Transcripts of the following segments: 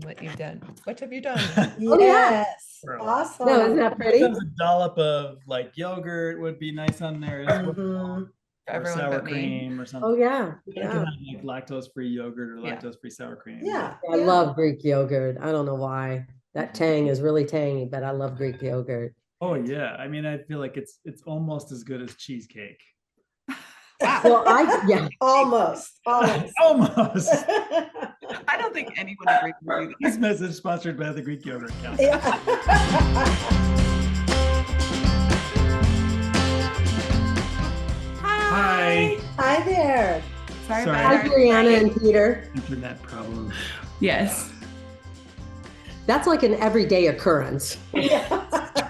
what you've done. What have you done? Oh, yeah. Yes. Awesome. No, isn't that pretty? Sometimes a dollop of like yogurt would be nice on there as well. Mhm. For Or everyone sour but me. cream or something. Oh, yeah. You Yeah. can have like lactose-free yogurt or Yeah. lactose-free sour cream. Yeah. I love Greek yogurt. I don't know why. That tang is really tangy, but I love Greek yogurt. Oh yeah. I mean, I feel like it's almost as good as cheesecake. Well, yeah. Almost. Almost. I don't think anyone agrees with you. This message sponsored by the Greek Yogurt Council. Yeah. Hi. Hi there. Sorry Sorry. about Hi, our Brianna delay. and Peter. Internet problem. Yes, That's like an everyday occurrence. Yeah.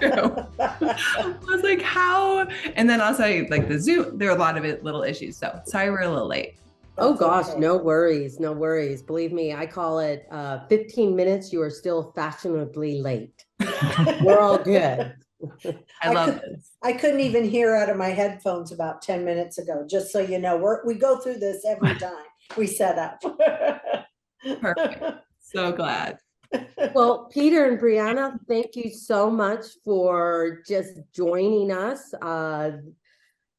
true. I was like, how? And then also like the Zoom, there are a lot of little issues. So sorry we're a little late. Oh That's gosh, okay. no worries, no worries. Believe me, I call it 15 minutes. You are still fashionably late. We're all good. I love this. I couldn't even hear out of my headphones about 10 minutes ago, just so you know. We go through this every time we set up. Perfect. So glad. Well, Peter and Brianna, thank you so much for just joining us.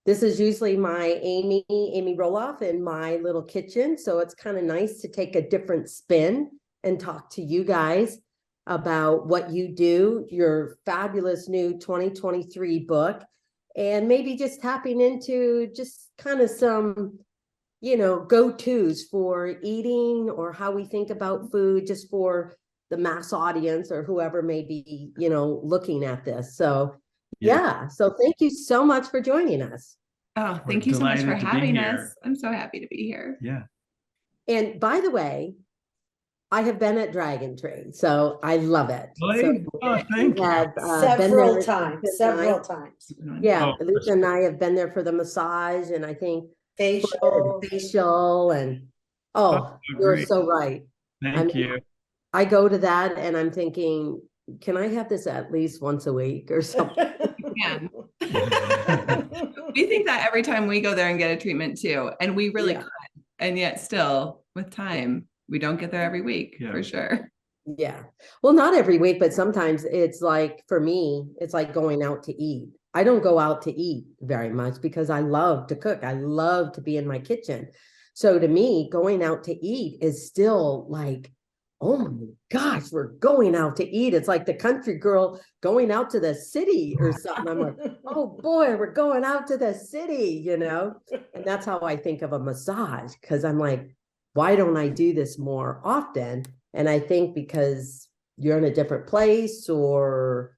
This is usually my Amy Roloff in my little kitchen. So it's kind of nice to take a different spin and talk to you guys about what you do, your fabulous new 2023 book, and maybe just tapping into just kind of some, go-tos for eating or how we think about food, just for the mass audience or whoever may be, looking at this. So yeah. So thank you so much for joining us. Oh, We're thank you so much for delighted to be having here. us. I'm so happy to be here. Yeah. And by the way, I have been at Dragontree, so I love it. Really? So Oh, thank you. have, Several been there- times, several times. Yeah, Oh, Lisa and I have been there for the massage and I think Facial. facial and Oh, you're great. so right. Thank you. I go to that and I'm thinking, can I have this at least once a week or something? Yeah. We think that every time we go there and get a treatment too, and we really Yeah. could. And yet still with time, we don't get there every week Yeah. for sure. Yeah. Well, not every week, but sometimes it's like, for me, it's like going out to eat. I don't go out to eat very much because I love to cook. I love to be in my kitchen. So to me, going out to eat is still like, oh my gosh, we're going out to eat. It's like the country girl going out to the city or something. I'm like, oh boy, we're going out to the city, And that's how I think of a massage, because I'm like, why don't I do this more often? And I think because you're in a different place or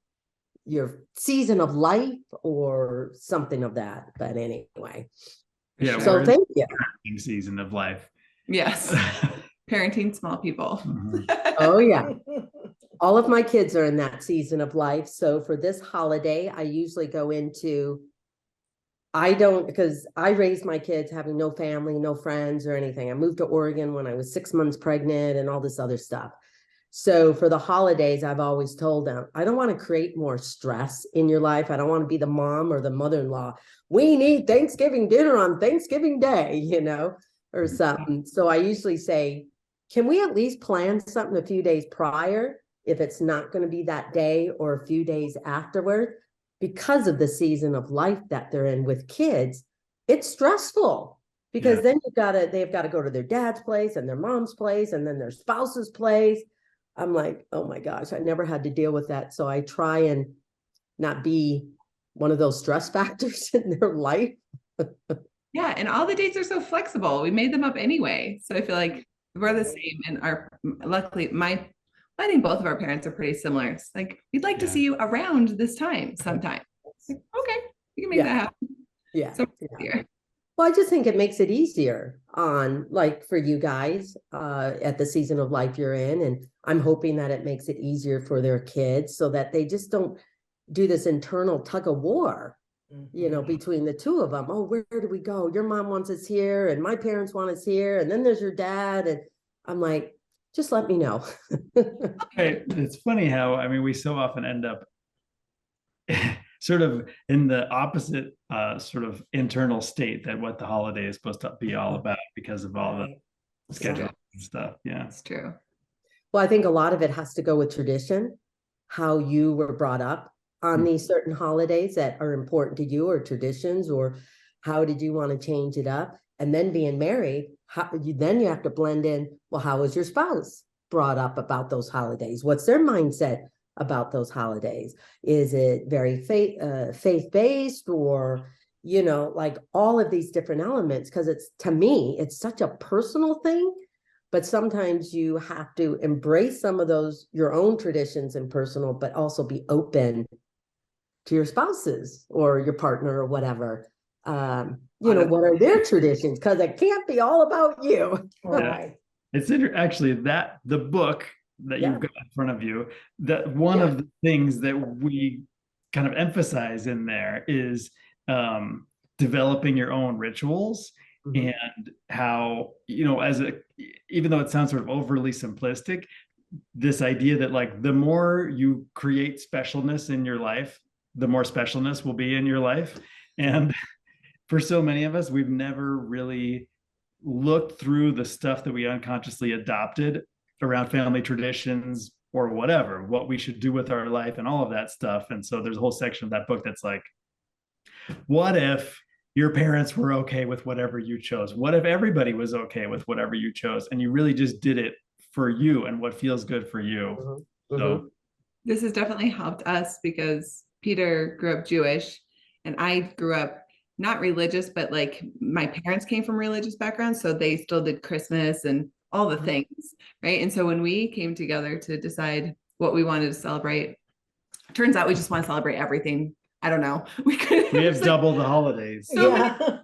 your season of life or something of that. But anyway, Yeah. so we're in thank you. the season of life. Yes. Parenting small people. Mhm. Oh yeah. All of my kids are in that season of life. So for this holiday, I usually go into, because I raised my kids having no family, no friends or anything. I moved to Oregon when I was 6 months pregnant and all this other stuff. So for the holidays, I've always told them, I don't want to create more stress in your life. I don't want to be the mom or the mother-in-law. We need Thanksgiving dinner on Thanksgiving Day, or something. So I usually say, can we at least plan something a few days prior if it's not going to be that day or a few days afterward? Because of the season of life that they're in with kids, it's stressful because then they've got to go to their dad's place and their mom's place and then their spouse's place. I'm like, oh my gosh, I never had to deal with that. So I try and not be one of those stress factors in their life. Yeah. And all the dates are so flexible. We made them up anyway. So I feel like we're the same. And luckily, I think both of our parents are pretty similar. It's like, we'd like to see you around this time sometime. It's like, okay, we can make that happen. Yeah. So easier. Well, I just think it makes it easier on, like, for you guys at the season of life you're in. And I'm hoping that it makes it easier for their kids so that they just don't do this internal tug of war, between the two of them. Oh, where do we go? Your mom wants us here and my parents want us here. And then there's your dad. And I'm like, just let me know. Right. It's funny how, we so often end up sort of in the opposite sort of internal state that what the holiday is supposed to be all about because of all the scheduling and stuff. Yeah. That's true. Well, I think a lot of it has to go with tradition, how you were brought up on these certain holidays that are important to you, or traditions, or how did you want to change it up? And then being married, then you have to blend in, well, how was your spouse brought up about those holidays? What's their mindset about those holidays? Is it very faith-based, or, you know, like all of these different elements? Because it's, to me, it's such a personal thing, but sometimes you have to embrace some of those, your own traditions and personal, but also be open to your spouses or your partner or whatever. You know, what are their traditions? Because it can't be all about you. Right. It's actually that the book that Yeah. you've got in front of you, that one of the things that we kind of emphasize in there is developing your own rituals. Mhm. And how, you know, even though it sounds sort of overly simplistic, this idea that like the more you create specialness in your life, the more specialness will be in your life. And for so many of us, we've never really looked through the stuff that we unconsciously adopted around family traditions or whatever, what we should do with our life and all of that stuff. And so there's a whole section of that book that's like, what if your parents were okay with whatever you chose? What if everybody was okay with whatever you chose, and you really just did it for you and what feels good for you? Mhm. So This has definitely helped us because Peter grew up Jewish and I grew up not religious, but like my parents came from religious backgrounds. So they still did Christmas and all the things, right? And so when we came together to decide what we wanted to celebrate, turns out we just want to celebrate everything. I don't know. We have double the holidays. So Yeah.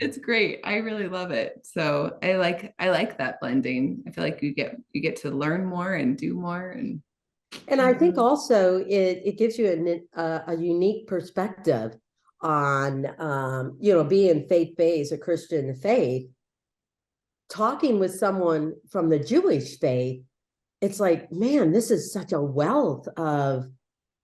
it's great. I really love it. So I like that blending. I feel like you get to learn more and do more. And I think also it gives you a unique perspective on, you know, being faith-based, a Christian faith, talking with someone from the Jewish faith. It's like, man, this is such a wealth of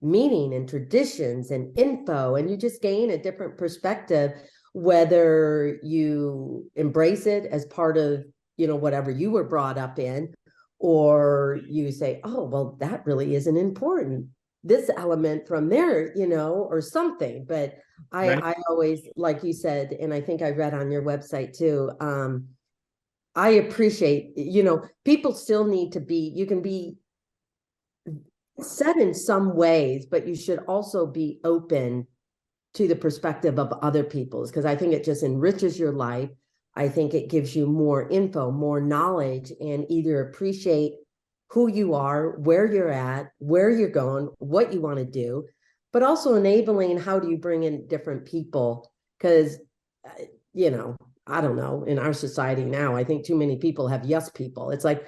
meaning and traditions and info, and you just gain a different perspective, whether you embrace it as part of, you know, whatever you were brought up in, or you say, oh, well, that really isn't important, this element from there, you know, or something. But I always, like you said, and I think I read on your website too, I appreciate, you know, people still need to be, you can be set in some ways, but you should also be open to the perspective of other people's, because I think it just enriches your life. I think it gives you more info, more knowledge, and either appreciate who you are, where you're at, where you're going, what you want to do, but also enabling how do you bring in different people? Because, you know, I don't know, in our society now, I think too many people have yes people. It's like,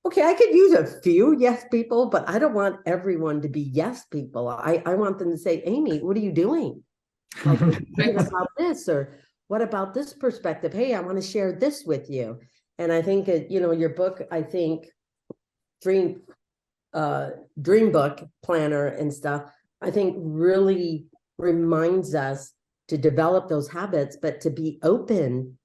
okay, I could use a few yes people, but I don't want everyone to be yes people. I want them to say, Amy, what are you doing? Like, what about this? Or what about this perspective? Hey, I want to share this with you. And I think, you know, your book, I think, Dreambook Planner and stuff, I think really reminds us to develop those habits, but to be open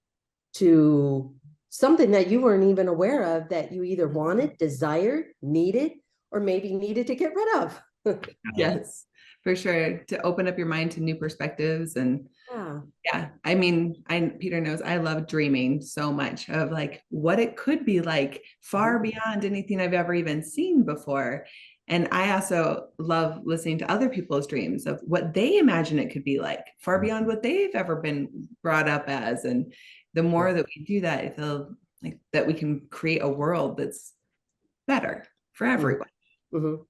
to something that you weren't even aware of, that you either wanted, desired, needed, or maybe needed to get rid of. Yes, for sure. To open up your mind to new perspectives. And yeah, I mean, Peter knows I love dreaming so much of like what it could be like, far beyond anything I've ever even seen before. And I also love listening to other people's dreams of what they imagine it could be like, far beyond what they've ever been brought up as. And the more that we do that, I feel like that we can create a world that's better for everyone. Mm-hmm.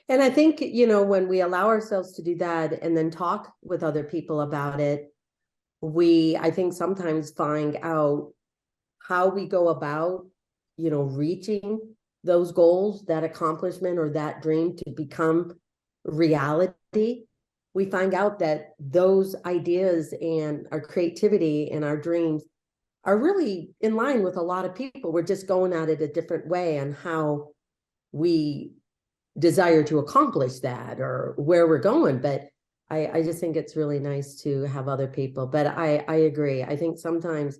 And I think, you know, when we allow ourselves to do that and then talk with other people about it, I think sometimes find out how we go about, you know, reaching those goals, that accomplishment, or that dream to become reality. We find out that those ideas and our creativity and our dreams are really in line with a lot of people. We're just going at it a different way on how we desire to accomplish that or where we're going. But I just think it's really nice to have other people. But I agree. I think sometimes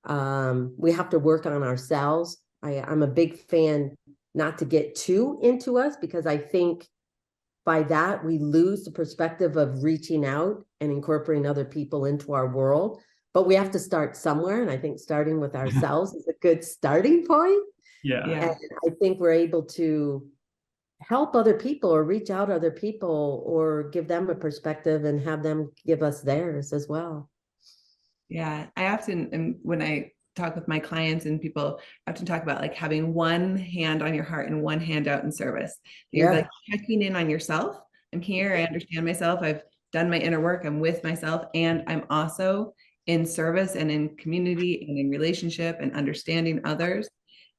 we have to work on ourselves. I'm a big fan not to get too into us, because I think by that we lose the perspective of reaching out and incorporating other people into our world. But we have to start somewhere. And I think starting with ourselves is a good starting point. Yeah. Yeah. And I think we're able to help other people or reach out to other people or give them a perspective and have them give us theirs as well. Yeah. I often, and when I talk with my clients and people, often talk about like having one hand on your heart and one hand out in service. You're Yeah. like checking in on yourself. I'm here. I understand myself. I've done my inner work. I'm with myself. And I'm also in service and in community and in relationship and understanding others,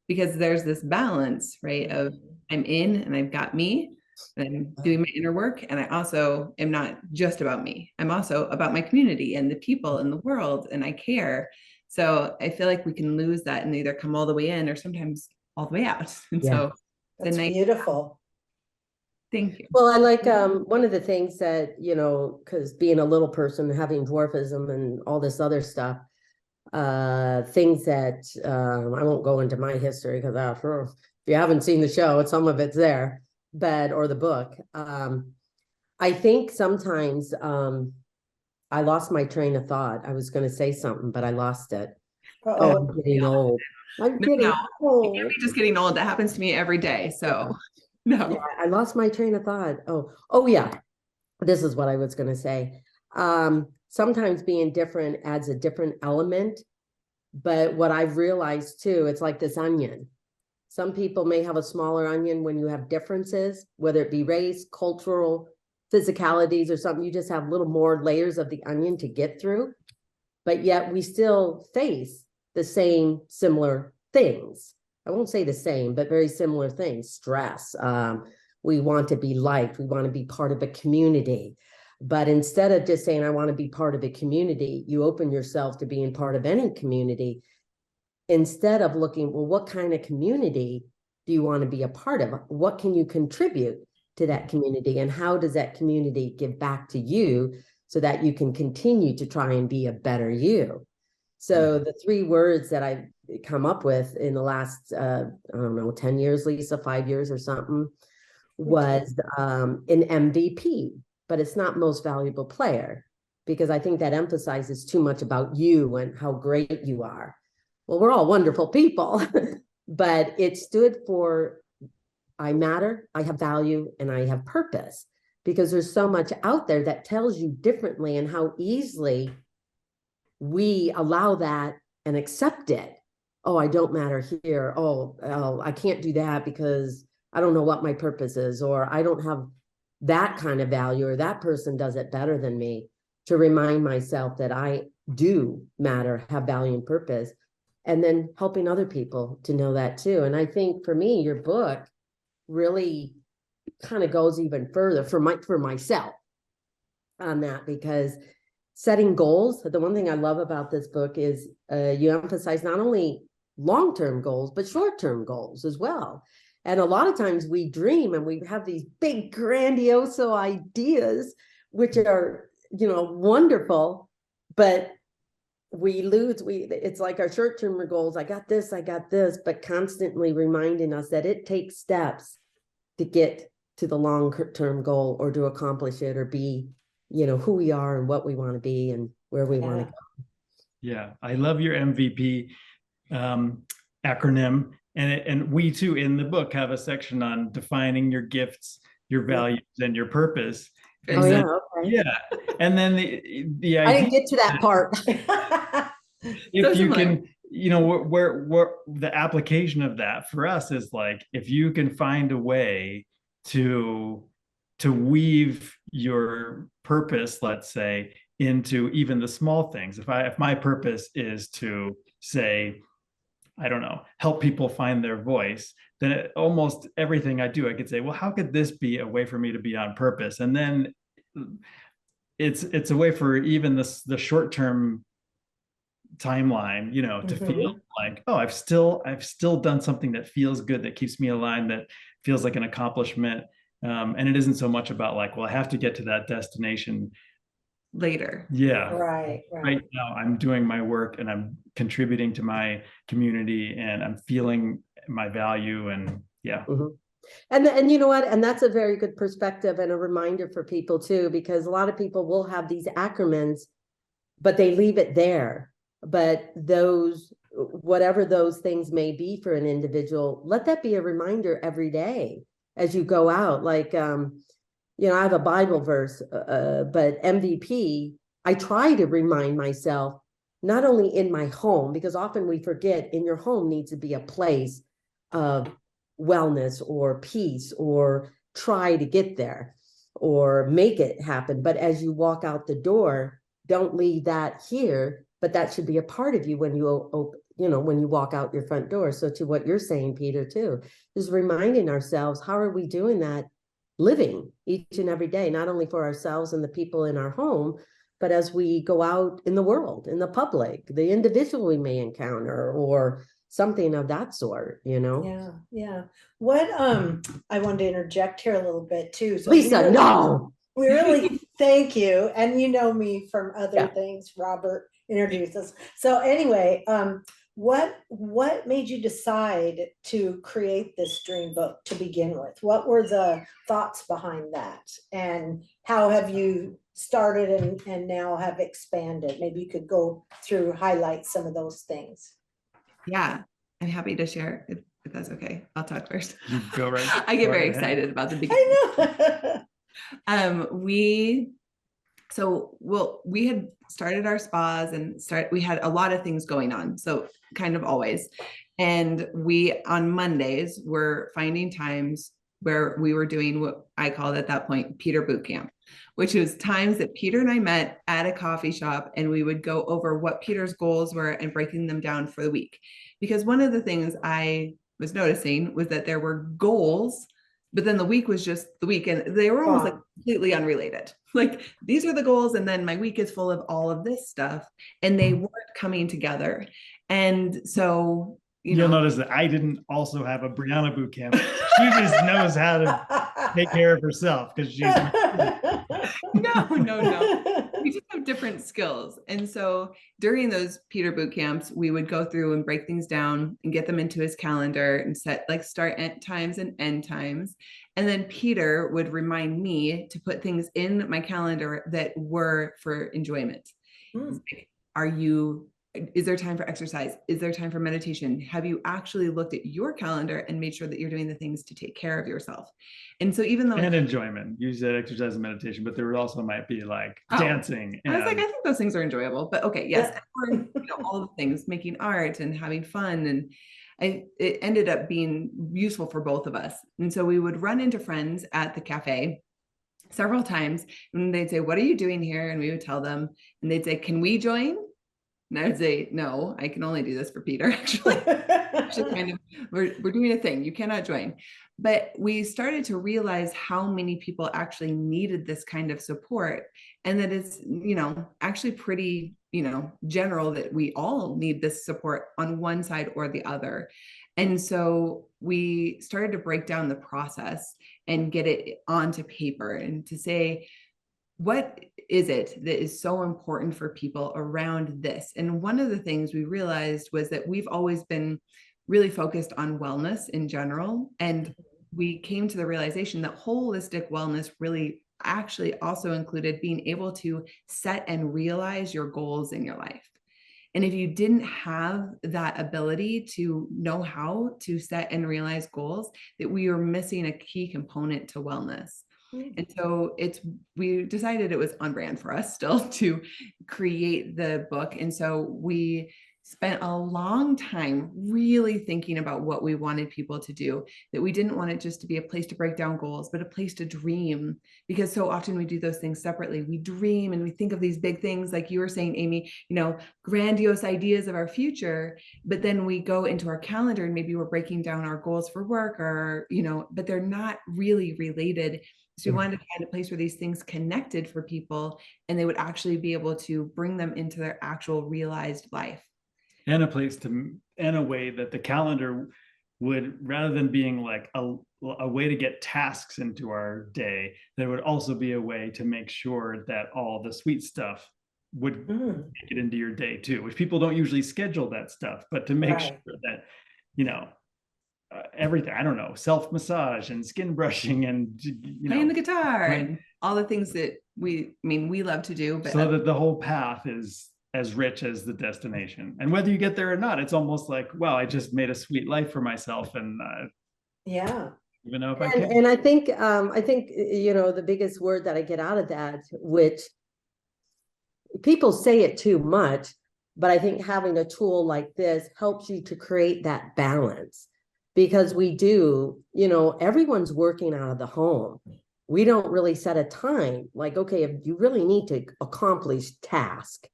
because there's this balance, right? Of I'm in and I've got me and I'm doing my inner work. And I also am not just about me. I'm also about my community and the people in the world, and I care. So I feel like we can lose that and either come all the way in or sometimes all the way out. And Yeah. so That's nice, beautiful. thank you. Well, I like one of the things that, you know, because being a little person, having dwarfism and all this other stuff, things that I won't go into my history because if you haven't seen the show, some of it's there, but or the book. I think sometimes I lost my train of thought. I was going to say something, but I lost it. Uh-oh. I'm getting old. I'm No, getting no. old. You're just getting old. That happens to me every day. So no. Yeah, I lost my train of thought. Oh yeah. This is what I was going to say. Sometimes being different adds a different element, but what I've realized too, it's like this onion. Some people may have a smaller onion when you have differences, whether it be race, cultural, physicalities, or something. You just have little more layers of the onion to get through, but yet we still face the same similar things. I won't say the same, but very similar things. Stress. We want to be liked. We want to be part of a community. But instead of just saying, I want to be part of a community, you open yourself to being part of any community. Instead of looking, well, what kind of community do you want to be a part of? What can you contribute to that community? And how does that community give back to you so that you can continue to try and be a better you? So the 3 words that I've come up with in the last, I don't know, 10 years, Lisa, 5 years or something, was an MVP, but it's not most valuable player, because I think that emphasizes too much about you and how great you are. Well, we're all wonderful people, but it stood for I matter, I have value, and I have purpose, because there's so much out there that tells you differently, and how easily we allow that and accept it. Oh, I don't matter here. Oh, I can't do that because I don't know what my purpose is, or I don't have that kind of value, or that person does it better than me. To remind myself that I do matter, have value and purpose, and then helping other people to know that too. And I think for me, your book really kind of goes even further for myself on that, because setting goals, the one thing I love about this book is you emphasize not only long-term goals, but short-term goals as well. And a lot of times we dream and we have these big grandiose ideas, which are, you know, wonderful, but it's like our short-term goals. I got this, but constantly reminding us that it takes steps to get to the long-term goal, or to accomplish it, or be, you know, who we are and what we want to be and where we want to go. Yeah, I love your MVP acronym. And we too, in the book, have a section on defining your gifts, your values, and your purpose. And then, Okay. And then the idea, I didn't get to that part. if you can, you know, where the application of that for us is like, if you can find a way to weave your purpose, let's say, into even the small things. If my purpose is to say, I don't know, help people find their voice, then almost everything I do, I could say, well, how could this be a way for me to be on purpose? And then it's a way for even the short-term timeline, you know, to feel like, oh, I've still done something that feels good, that keeps me aligned, that feels like an accomplishment. And it isn't so much about like, well, I have to get to that destination later. Yeah. Right. Right now I'm doing my work and I'm contributing to my community and I'm feeling my value and Yeah. Mhm. And you know what? And that's a very good perspective and a reminder for people too, because a lot of people will have these acronyms, but they leave it there. But those, whatever those things may be for an individual, let that be a reminder every day as you go out. Like, you know, I have a Bible verse, but MVP, I try to remind myself, not only in my home, because often we forget in your home needs to be a place of wellness or peace, or try to get there or make it happen. But as you walk out the door, don't leave that here, but that should be a part of you when you you know, when you walk out your front door. So to what you're saying, Peter, too, is reminding ourselves, how are we doing that, living each and every day, not only for ourselves and the people in our home, but as we go out in the world, in the public, the individual we may encounter, or something of that sort, you know? Yeah, yeah. What, I wanted to interject here a little bit too. So Lisa, no. we really thank you. And you know me from other Yeah. things, Robert introduced us. So anyway, what made you decide to create this dream book to begin with? What were the thoughts behind that? And how have you started and now have expanded? Maybe you could go through, highlight some of those things. Yeah, I'm happy to share if that's okay. I'll talk first. Go right. I get go very right ahead. excited about the beginning. I know. We had started our spas and we had a lot of things going on. So kind of always. And we, on Mondays, were finding times where we were doing what I called at that point, Peter Boot Camp, which was times that Peter and I met at a coffee shop and we would go over what Peter's goals were and breaking them down for the week. Because one of the things I was noticing was that there were goals, but then the week was just the week, and they were almost like completely unrelated. Like, these are the goals, and then my week is full of all of this stuff, and they weren't coming together. And so, You'll notice that I didn't also have a Briana boot camp. She just knows how to take care of herself because she's no. We just have different skills. And so during those Peter boot camps, we would go through and break things down and get them into his calendar and set like start times and end times. And then Peter would remind me to put things in my calendar that were for enjoyment. Like, is there time for exercise? Is there time for meditation? Have you actually looked at your calendar and made sure that you're doing the things to take care of yourself? And so even though and enjoyment, you said exercise and meditation, but there also might be like dancing. I was like, I think those things are enjoyable, but okay, yes, or, all the things, making art and having fun, and it ended up being useful for both of us. And so we would run into friends at the cafe several times, and they'd say, "What are you doing here?" And we would tell them, and they'd say, "Can we join?" And I would say, "No, I can only do this for Peter, actually." Kind of, we're doing a thing, you cannot join. But we started to realize how many people actually needed this kind of support, and that it's, actually pretty, general that we all need this support on one side or the other. And so we started to break down the process and get it onto paper and to say, what is it that is so important for people around this? And one of the things we realized was that we've always been really focused on wellness in general. And we came to the realization that holistic wellness really actually also included being able to set and realize your goals in your life. And if you didn't have that ability to know how to set and realize goals, that we were missing a key component to wellness. And so we decided it was on brand for us still to create the book. And so we spent a long time really thinking about what we wanted people to do, that we didn't want it just to be a place to break down goals, but a place to dream, because so often we do those things separately. We dream and we think of these big things, like you were saying, Amy, grandiose ideas of our future, but then we go into our calendar and maybe we're breaking down our goals for work, or, but they're not really related. So we wanted to find a place where these things connected for people and they would actually be able to bring them into their actual realized life. And a place in a way that the calendar would, rather than being like a way to get tasks into our day, there would also be a way to make sure that all the sweet stuff would make it into your day too, which people don't usually schedule that stuff, but to make sure that, everything. I don't know, self-massage and skin brushing and, playing the guitar right. and all the things that we love to do, but so that the whole path is as rich as the destination. And whether you get there or not, it's almost like, well, I just made a sweet life for myself. And Yeah. even though if I can. And I think, the biggest word that I get out of that, which people say it too much, but I think having a tool like this helps you to create that balance, because we do, everyone's working out of the home. We don't really set a time like, okay, if you really need to accomplish task,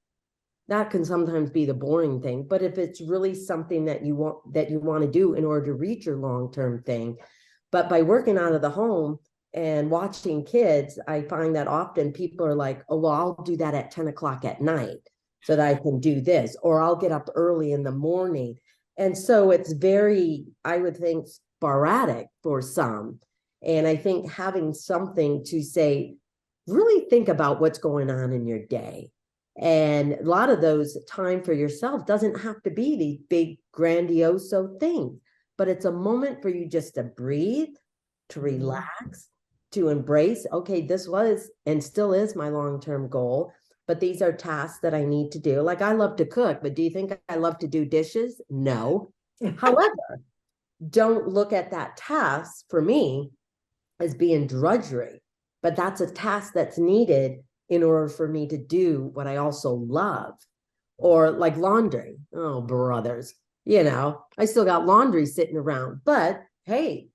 that can sometimes be the boring thing. But if it's really something that you want to do in order to reach your long-term thing, but by working out of the home and watching kids, I find that often people are like, oh, well, I'll do that at 10 o'clock at night so that I can do this, or I'll get up early in the morning. And so it's very, I would think, sporadic for some. And I think having something to say, really think about what's going on in your day. And a lot of those time for yourself doesn't have to be these big grandiose things, but it's a moment for you just to breathe, to relax, to embrace, okay, this was and still is my long-term goal, but these are tasks that I need to do. Like, I love to cook, but do you think I love to do dishes? No. However, don't look at that task for me as being drudgery, but that's a task that's needed in order for me to do what I also love. Or like laundry. Oh, brothers, I still got laundry sitting around, but hey,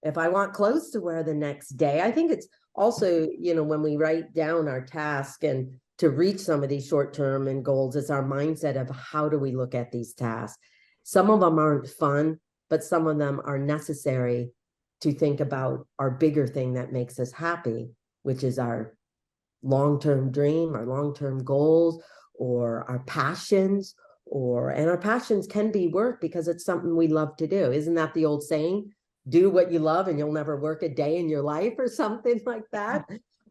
if I want clothes to wear the next day, I think it's also, when we write down our task and to reach some of these short-term and goals, it's our mindset of how do we look at these tasks. Some of them aren't fun, but some of them are necessary to think about our bigger thing that makes us happy, which is our long-term dream, our long-term goals, or our passions, and our passions can be work because it's something we love to do. Isn't that the old saying? Do what you love and you'll never work a day in your life, or something like that.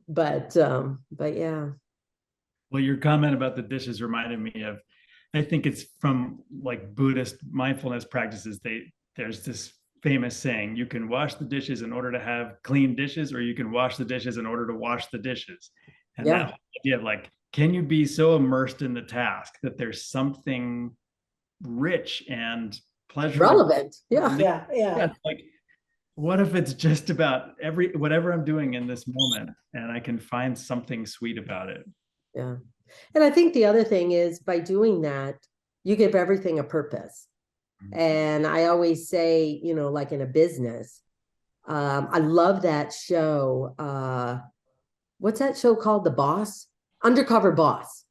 But yeah. Well, your comment about the dishes reminded me of, I think it's from like Buddhist mindfulness practices. There's this famous saying, you can wash the dishes in order to have clean dishes, or you can wash the dishes in order to wash the dishes. And that idea of like, can you be so immersed in the task that there's something rich and pleasurable? Relevant. Yeah. Yeah. Like, what if it's just about whatever I'm doing in this moment, and I can find something sweet about it? Yeah. And I think the other thing is, by doing that, you give everything a purpose. And I always say, like in a business, I love that show. What's that show called? The Boss? Undercover Boss.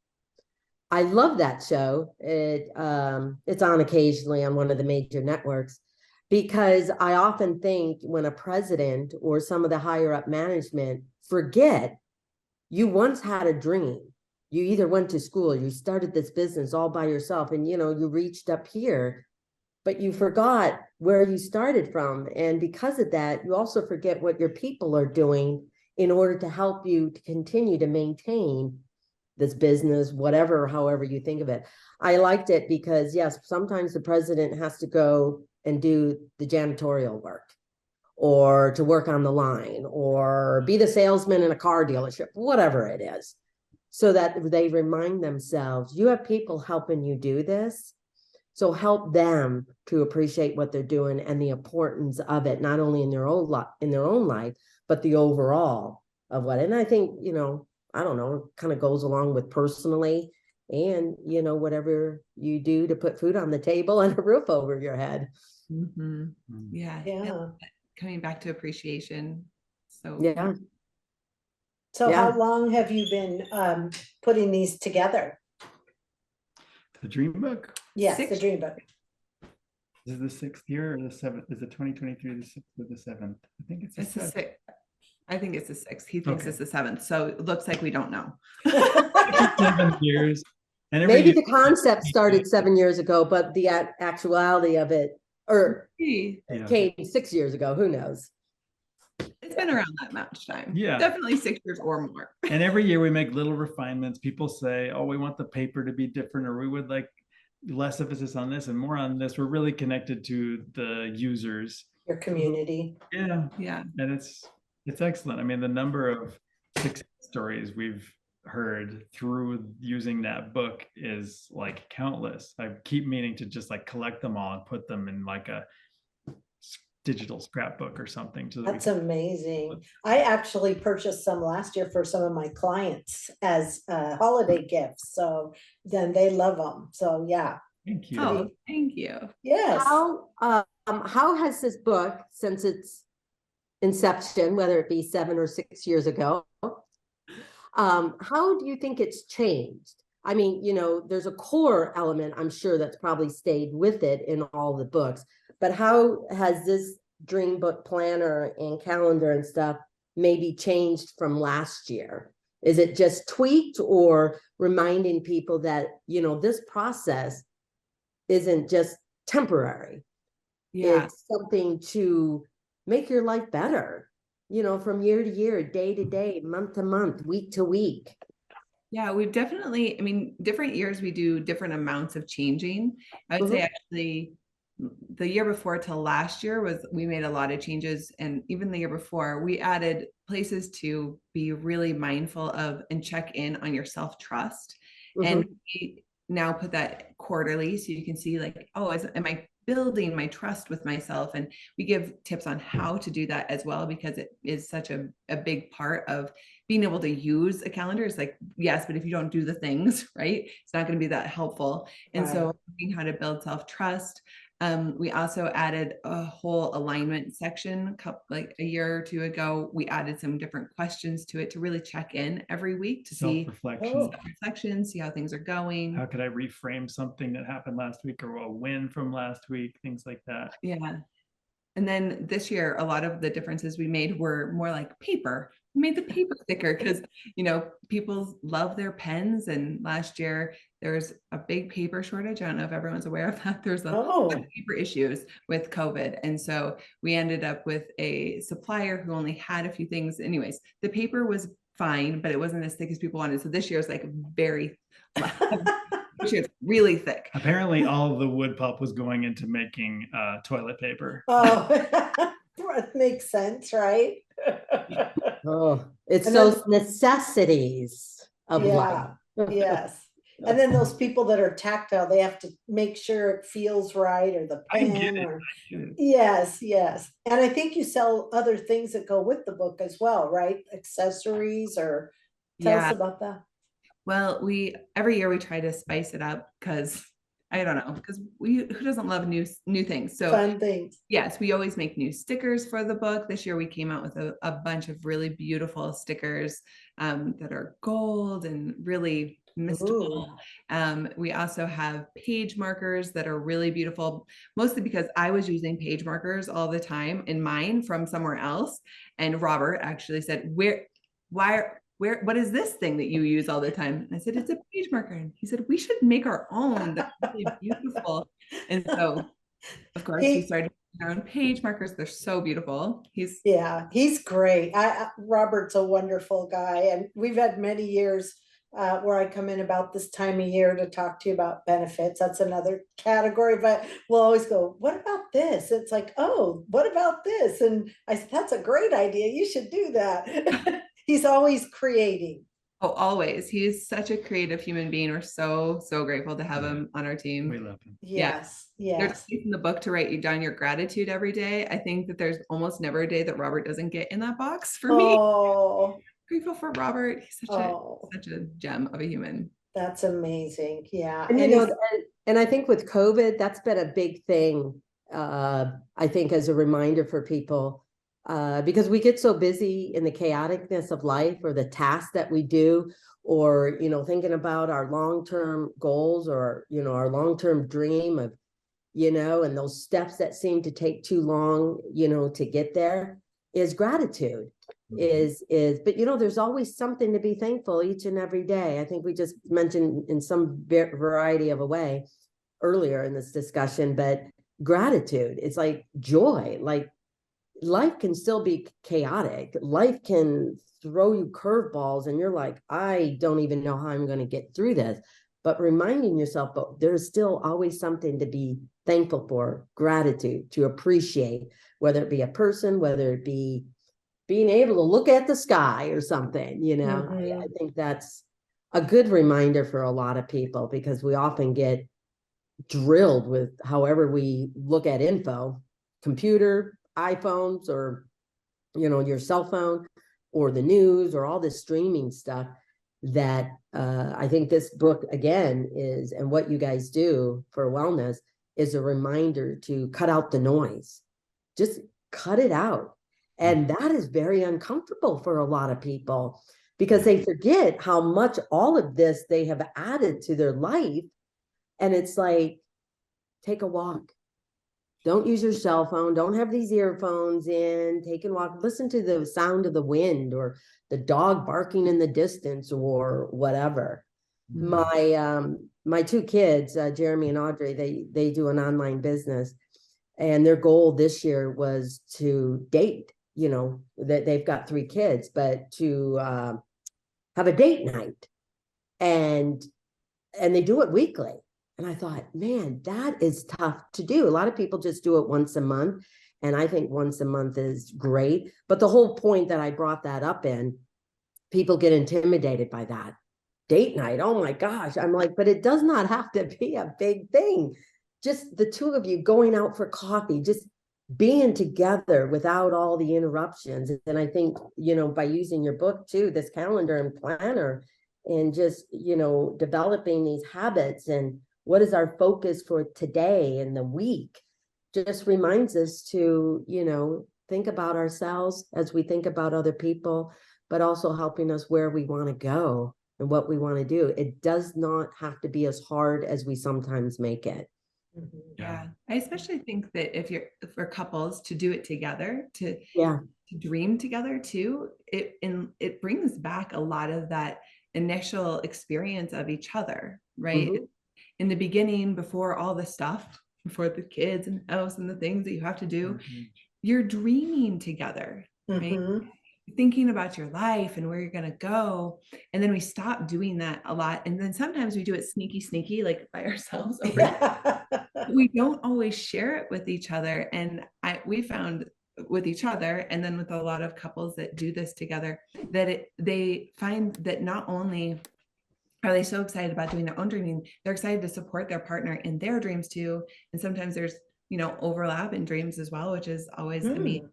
I love that show. It's on occasionally on one of the major networks, because I often think when a president or some of the higher up management forget, you once had a dream. You either went to school, you started this business all by yourself, and you reached up here, but you forgot where you started from. And because of that, you also forget what your people are doing in order to help you to continue to maintain this business, whatever, however you think of it. I liked it because, yes, sometimes the president has to go and do the janitorial work, or to work on the line, or be the salesman in a car dealership, whatever it is, so that they remind themselves, you have people helping you do this. So help them to appreciate what they're doing and the importance of it, not only in their own life, but the overall of what. And I think, I don't know, it kind of goes along with personally, and, whatever you do to put food on the table and a roof over your head. Mm-hmm. Yeah. Yeah. Coming back to appreciation. So Yeah. So how long have you been putting these together? The Dreambook? Yes, the Dreambook. Is it the 6th year or the 7th? Is it 2023 the 6th or the 7th? I think it's the 6th. I think it's the 6th. He thinks it's the 7th. So it looks like we don't know. 7 years. And maybe the concept started 7 years ago, but the actuality of it, or came 6 years ago. Who knows? It's been around that much time. Yeah. Definitely 6 years or more. And every year we make little refinements. People say, oh, we want the paper to be different, or we would like less emphasis on this and more on this. We're really connected to the users. Your community. Yeah. Yeah. And it's excellent. I mean, the number of success stories we've heard through using that book is like countless. I keep meaning to just like collect them all and put them in like a digital scrapbook or something. So that That's amazing. I actually purchased some last year for some of my clients as holiday gifts. So then they love them. So yeah. Thank you. Oh, thank you. Yes. How has this book, since its inception, whether it be 7 or 6 years ago, how do you think it's changed? I mean, you know, there's a core element, I'm sure, that's probably stayed with it in all the books, but how has this Dreambook planner and calendar and stuff maybe changed from last year? Is it just tweaked, or reminding people that, you know, this process isn't just temporary? Yeah. It's something to make your life better, you know, from year to year, day to day, month to month, week to week. Yeah, we've definitely, I mean, different years we do different amounts of changing. I would say actually the year before to last year we made a lot of changes. And even the year before, we added places to be really mindful of and check in on your self-trust. And we now put that quarterly so you can see like, oh, am I building my trust with myself? And we give tips on how to do that as well, because it is such a big part of being able to use a calendar. Is like, yes, but if you don't do the things, right, it's not going to be that helpful. And so learning how to build self-trust. We also added a whole alignment section like a year or two ago. We added some different questions to it to really check in every week to see self-reflection, see how things are going. How could I reframe something that happened last week, or a win from last week, things like that. Yeah. And then this year, a lot of the differences we made were more like paper. We made the paper thicker because, you know, people love their pens. And last year there was a big paper shortage. I don't know if everyone's aware of that. There's a lot of paper issues with COVID. And so we ended up with a supplier who only had a few things. Anyways, the paper was fine, but it wasn't as thick as people wanted. So this year is like very it's really thick. Apparently all of the wood pulp was going into making toilet paper. Oh, that makes sense, right? It's those necessities of life. Yes. And then those people that are tactile, they have to make sure it feels right, or the pen, or yes. And I think you sell other things that go with the book as well, right? Accessories, or tell us about that. Well, every year we try to spice it up, because I don't know, because who doesn't love new things? So fun things. Yes, we always make new stickers for the book. This year we came out with a bunch of really beautiful stickers that are gold and really mystical. We also have page markers that are really beautiful, mostly because I was using page markers all the time in mine from somewhere else. And Robert actually said, what is this thing that you use all the time? And I said, it's a page marker. And he said, we should make our own. That's really beautiful. And so, of course, we started our own page markers. They're so beautiful. He's great. Robert's a wonderful guy. And we've had many years where I come in about this time of year to talk to you about benefits. That's another category, but we'll always go, what about this? It's like, oh, what about this? And I said, that's a great idea. You should do that. He's always creating. Oh, always. He's such a creative human being. We're so grateful to have him on our team. We love him. Yes. There's a place in the book to write you down your gratitude every day. I think that there's almost never a day that Robert doesn't get in that box for me. Grateful for Robert. He's such a gem of a human. That's amazing. Yeah. And you know, and I think with COVID, that's been a big thing. I think as a reminder for people. Because we get so busy in the chaoticness of life, or the tasks that we do, or, you know, thinking about our long-term goals, or, you know, our long-term dream of, you know, and those steps that seem to take too long, you know, to get there, is gratitude. But, you know, there's always something to be thankful each and every day. I think we just mentioned in some variety of a way earlier in this discussion, but gratitude, it's like joy, like, life can still be chaotic. Life can throw you curveballs and you're like, I don't even know how I'm going to get through this. but reminding yourself, but there's still always something to be thankful for, gratitude, to appreciate, whether it be a person, whether it be being able to look at the sky or something, you know. I think that's a good reminder for a lot of people, because we often get drilled with however we look at info, computer, iPhones, or, you know, your cell phone, or the news, or all this streaming stuff, that I think this book again is, and what you guys do for wellness is a reminder to cut out the noise. Just cut it out. And that is very uncomfortable for a lot of people, because they forget how much all of this they have added to their life. And it's like, take a walk. Don't use your cell phone. Don't have these earphones in. Take a walk. Listen to the sound of the wind, or the dog barking in the distance, or whatever. My two kids, Jeremy and Audrey, they do an online business, and their goal this year was to date. You know, that they've got 3 kids, but to have a date night, and they do it weekly. And I thought, man, that is tough to do. A lot of people just do it once a month, and I think once a month is great. But the whole point that I brought that up in, people get intimidated by that. Date night, oh my gosh. I'm like, but it does not have to be a big thing. Just the 2 of you going out for coffee, just being together without all the interruptions. And I think, you know, by using your book too, this calendar and planner, and just, you know, developing these habits, and what is our focus for today and the week, just reminds us to, you know, think about ourselves as we think about other people, but also helping us where we want to go and what we want to do. It does not have to be as hard as we sometimes make it. Yeah. I especially think that if you're, for couples to do it together, to dream together too, it brings back a lot of that initial experience of each other, right? In the beginning, before all the stuff, before the kids and the house and the things that you have to do, you're dreaming together, right? Thinking about your life and where you're going to go. And then we stop doing that a lot. And then sometimes we do it sneaky, like by ourselves. We don't always share it with each other. And we found with each other, and then with a lot of couples that do this together, that they find that not only are they so excited about doing their own dreaming, they're excited to support their partner in their dreams too. And sometimes there's, you know, overlap in dreams as well, which is always amazing.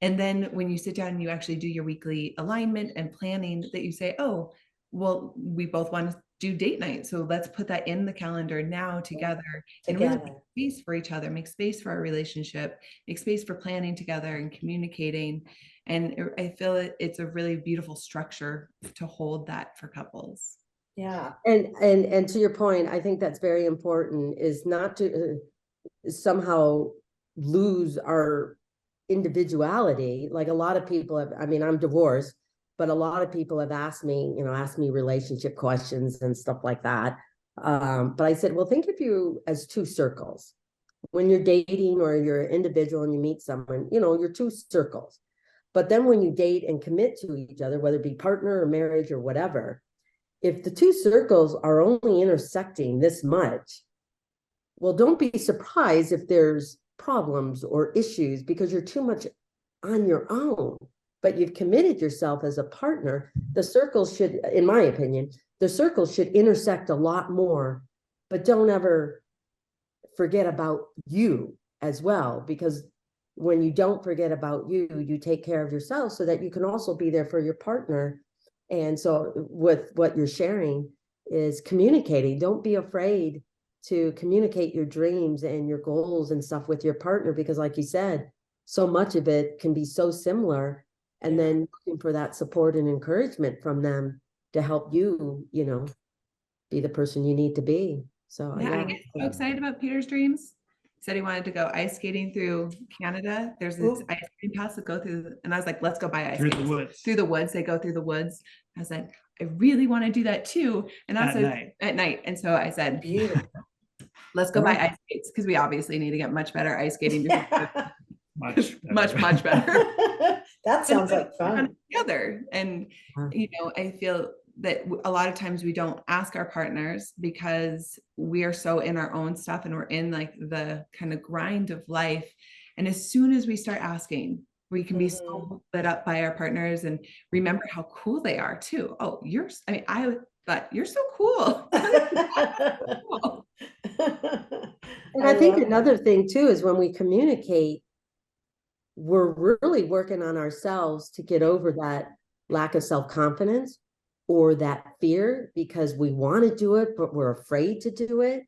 And then when you sit down and you actually do your weekly alignment and planning, that you say, oh, well, we both want to do date night, so let's put that in the calendar now together. And really make space for each other, make space for our relationship, make space for planning together and communicating. And I feel it's a really beautiful structure to hold that for couples. Yeah. And to your point, I think that's very important, is not to somehow lose our individuality. Like a lot of people have, I mean, I'm divorced, but a lot of people have asked me relationship questions and stuff like that. But I said, well, think of you as 2 circles. When you're dating or you're an individual and you meet someone, you know, you're 2 circles. But then when you date and commit to each other, whether it be partner or marriage or whatever, if the 2 circles are only intersecting this much, well, don't be surprised if there's problems or issues, because you're too much on your own. But you've committed yourself as a partner. The circles should, in my opinion, the circles should intersect a lot more, but don't ever forget about you as well, because when you don't forget about you, you take care of yourself so that you can also be there for your partner. And so with what you're sharing is communicating. Don't be afraid to communicate your dreams and your goals and stuff with your partner, because like you said, so much of it can be so similar. And then looking for that support and encouragement from them to help you, you know, be the person you need to be. So I get so excited about Peter's dreams. He said he wanted to go ice skating through Canada. There's this ice cream pass that go through, and I was like, let's go buy ice skates. Through the woods. They go through the woods. I was like, I really want to do that too. And also at night. And so I said, let's go buy ice skates, because we obviously need to get much better ice skating. Much better. That sounds like fun. Together. And, you know, I feel that a lot of times we don't ask our partners because we are so in our own stuff and we're in like the kind of grind of life. And as soon as we start asking, we can be so lit up by our partners and remember how cool they are too. Oh, but you're so cool. And I think another thing too is when we communicate, we're really working on ourselves to get over that lack of self-confidence or that fear because we want to do it, but we're afraid to do it.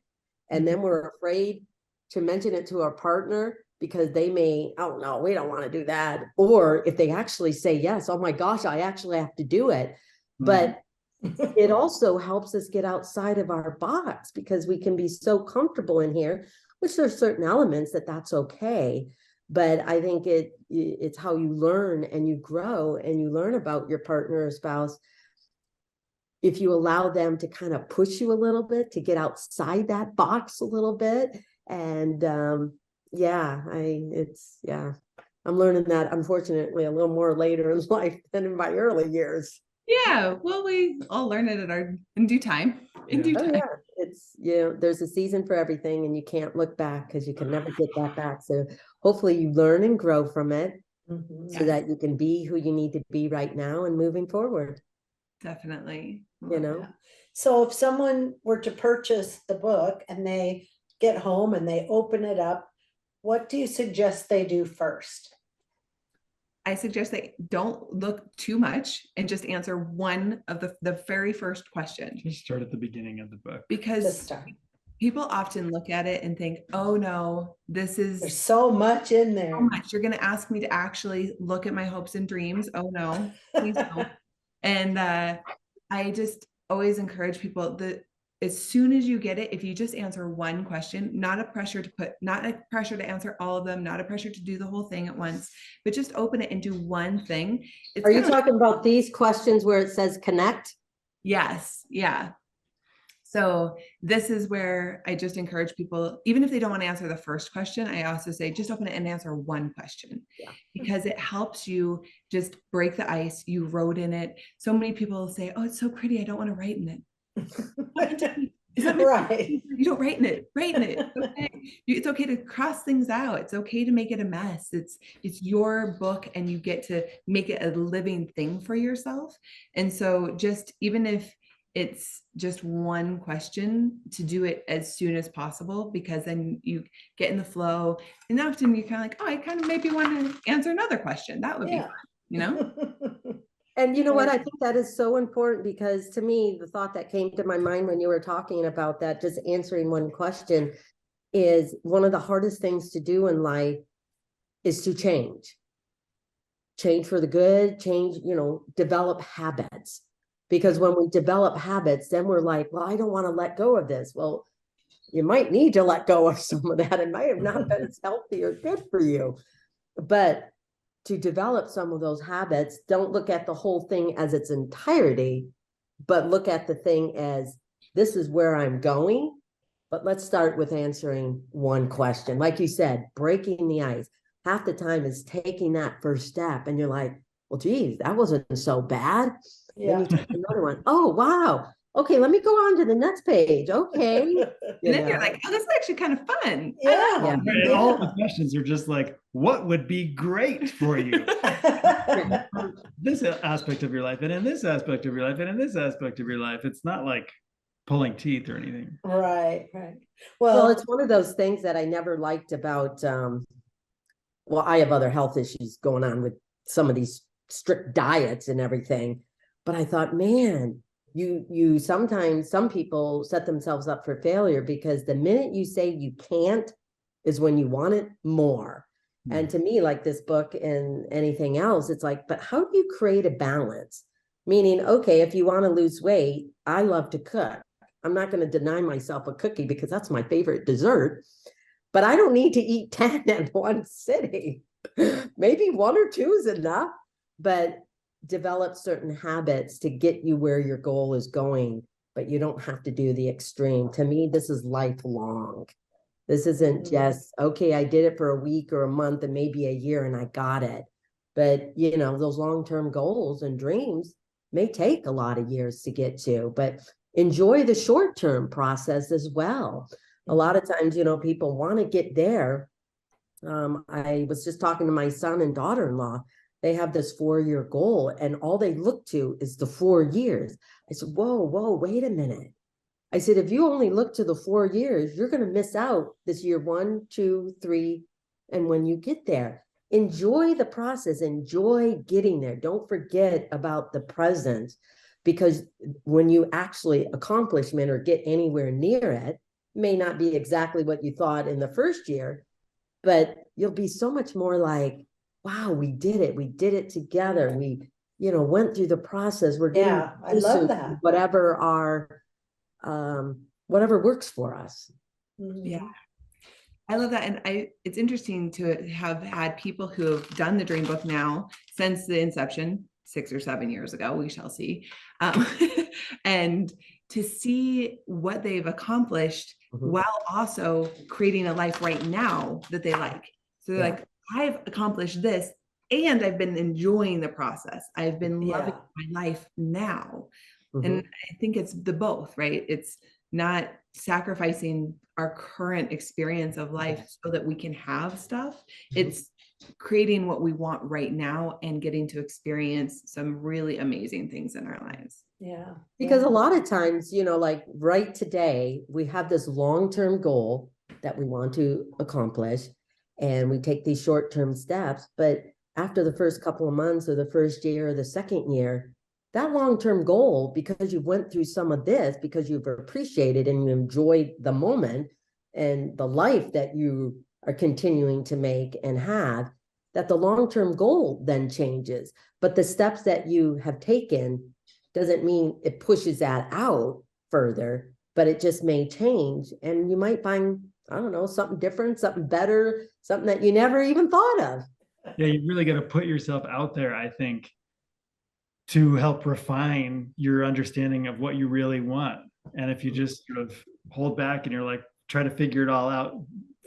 And then we're afraid to mention it to our partner because they may, oh no, we don't want to do that. Or if they actually say yes, oh my gosh, I actually have to do it. But it also helps us get outside of our box because we can be so comfortable in here, which there's certain elements that's okay. But I think it's how you learn and you grow and you learn about your partner or spouse. If you allow them to kind of push you a little bit to get outside that box a little bit. And I'm learning that unfortunately a little more later in life than in my early years. Yeah, well, we all learn it in due time. In due time. Yeah. It's, there's a season for everything and you can't look back because you can never get that back. So hopefully you learn and grow from it so that you can be who you need to be right now and moving forward. Definitely. So if someone were to purchase the book and they get home and they open it up, what do you suggest they do first? I suggest they don't look too much and just answer one of the very first question. Just start at the beginning of the book. Because people often look at it and think, oh no, there's so much in there. So much. You're going to ask me to actually look at my hopes and dreams. Oh no, please don't. And I just always encourage people that as soon as you get it, if you just answer one question, not a pressure to answer all of them, not a pressure to do the whole thing at once, but just open it and do one thing. Are you talking about these questions where it says connect? Yes. Yeah. So this is where I just encourage people, even if they don't want to answer the first question, I also say, just open it and answer one question because it helps you just break the ice. You wrote in it. So many people say, oh, it's so pretty. I don't want to write in it. Is that right? You don't write in it. It's okay. It's okay to cross things out. It's okay to make it a mess. It's your book and you get to make it a living thing for yourself. And so just even if it's just one question, to do it as soon as possible, because then you get in the flow. And often you're kind of like, oh, I kind of maybe want to answer another question. That would be fun, And you know what? I think that is so important because to me, the thought that came to my mind when you were talking about that, just answering one question, is one of the hardest things to do in life is to change for the good, develop habits. Because when we develop habits, then we're like, well, I don't want to let go of this. Well, you might need to let go of some of that. It might have not been as healthy or good for you. But to develop some of those habits, don't look at the whole thing as its entirety, but look at the thing as this is where I'm going. But let's start with answering one question. Like you said, breaking the ice. Half the time is taking that first step and you're like, well, geez, that wasn't so bad. Then you take another one. Oh, wow. Okay, let me go on to the next page. Okay. And then you're like, oh, this is actually kind of fun. And all the questions are just like, what would be great for you? This aspect of your life, and in this aspect of your life, and in this aspect of your life. It's not like pulling teeth or anything. Right. Well, it's one of those things that I never liked about, I have other health issues going on with some of these strict diets and everything. But I thought, man, you sometimes, some people set themselves up for failure because the minute you say you can't is when you want it more. And to me, like this book and anything else, it's like, but how do you create a balance? Meaning, okay, if you want to lose weight, I love to cook. I'm not going to deny myself a cookie because that's my favorite dessert, but I don't need to eat 10 in one sitting. Maybe 1 or 2 is enough, but develop certain habits to get you where your goal is going, but you don't have to do the extreme. To me, this is lifelong. This isn't just, okay, I did it for a week or a month and maybe a year and I got it. But, those long-term goals and dreams may take a lot of years to get to, but enjoy the short-term process as well. A lot of times, people want to get there. I was just talking to my son and daughter-in-law. They have this 4-year goal, and all they look to is the 4 years. I said, whoa, wait a minute. I said, if you only look to the 4 years, you're going to miss out this year 1, 2, 3. And when you get there, enjoy the process, enjoy getting there. Don't forget about the present, because when you actually accomplishment or get anywhere near it, may not be exactly what you thought in the first year, but you'll be so much more like, wow, we did it. We did it together. We, went through the process. We're getting I love that. whatever works for us. Yeah. I love that. And it's interesting to have had people who have done the Dream Book now since the inception, 6 or 7 years ago, we shall see. And to see what they've accomplished while also creating a life right now that they like. So they're like, I've accomplished this and I've been enjoying the process. I've been loving my life now. And I think it's the both, right? It's not sacrificing our current experience of life so that we can have stuff. It's creating what we want right now and getting to experience some really amazing things in our lives. Yeah. Because a lot of times, like right today, we have this long-term goal that we want to accomplish, and we take these short-term steps. But after the first couple of months or the first year or the second year, that long-term goal, because you went through some of this, because you've appreciated and you enjoyed the moment and the life that you are continuing to make and have, that the long-term goal then changes. But the steps that you have taken doesn't mean it pushes that out further, but it just may change. And you might find, I don't know, something different, something better, something that you never even thought of. Yeah, you really got to put yourself out there, I think, to help refine your understanding of what you really want. And if you just sort of hold back and you're like, try to figure it all out,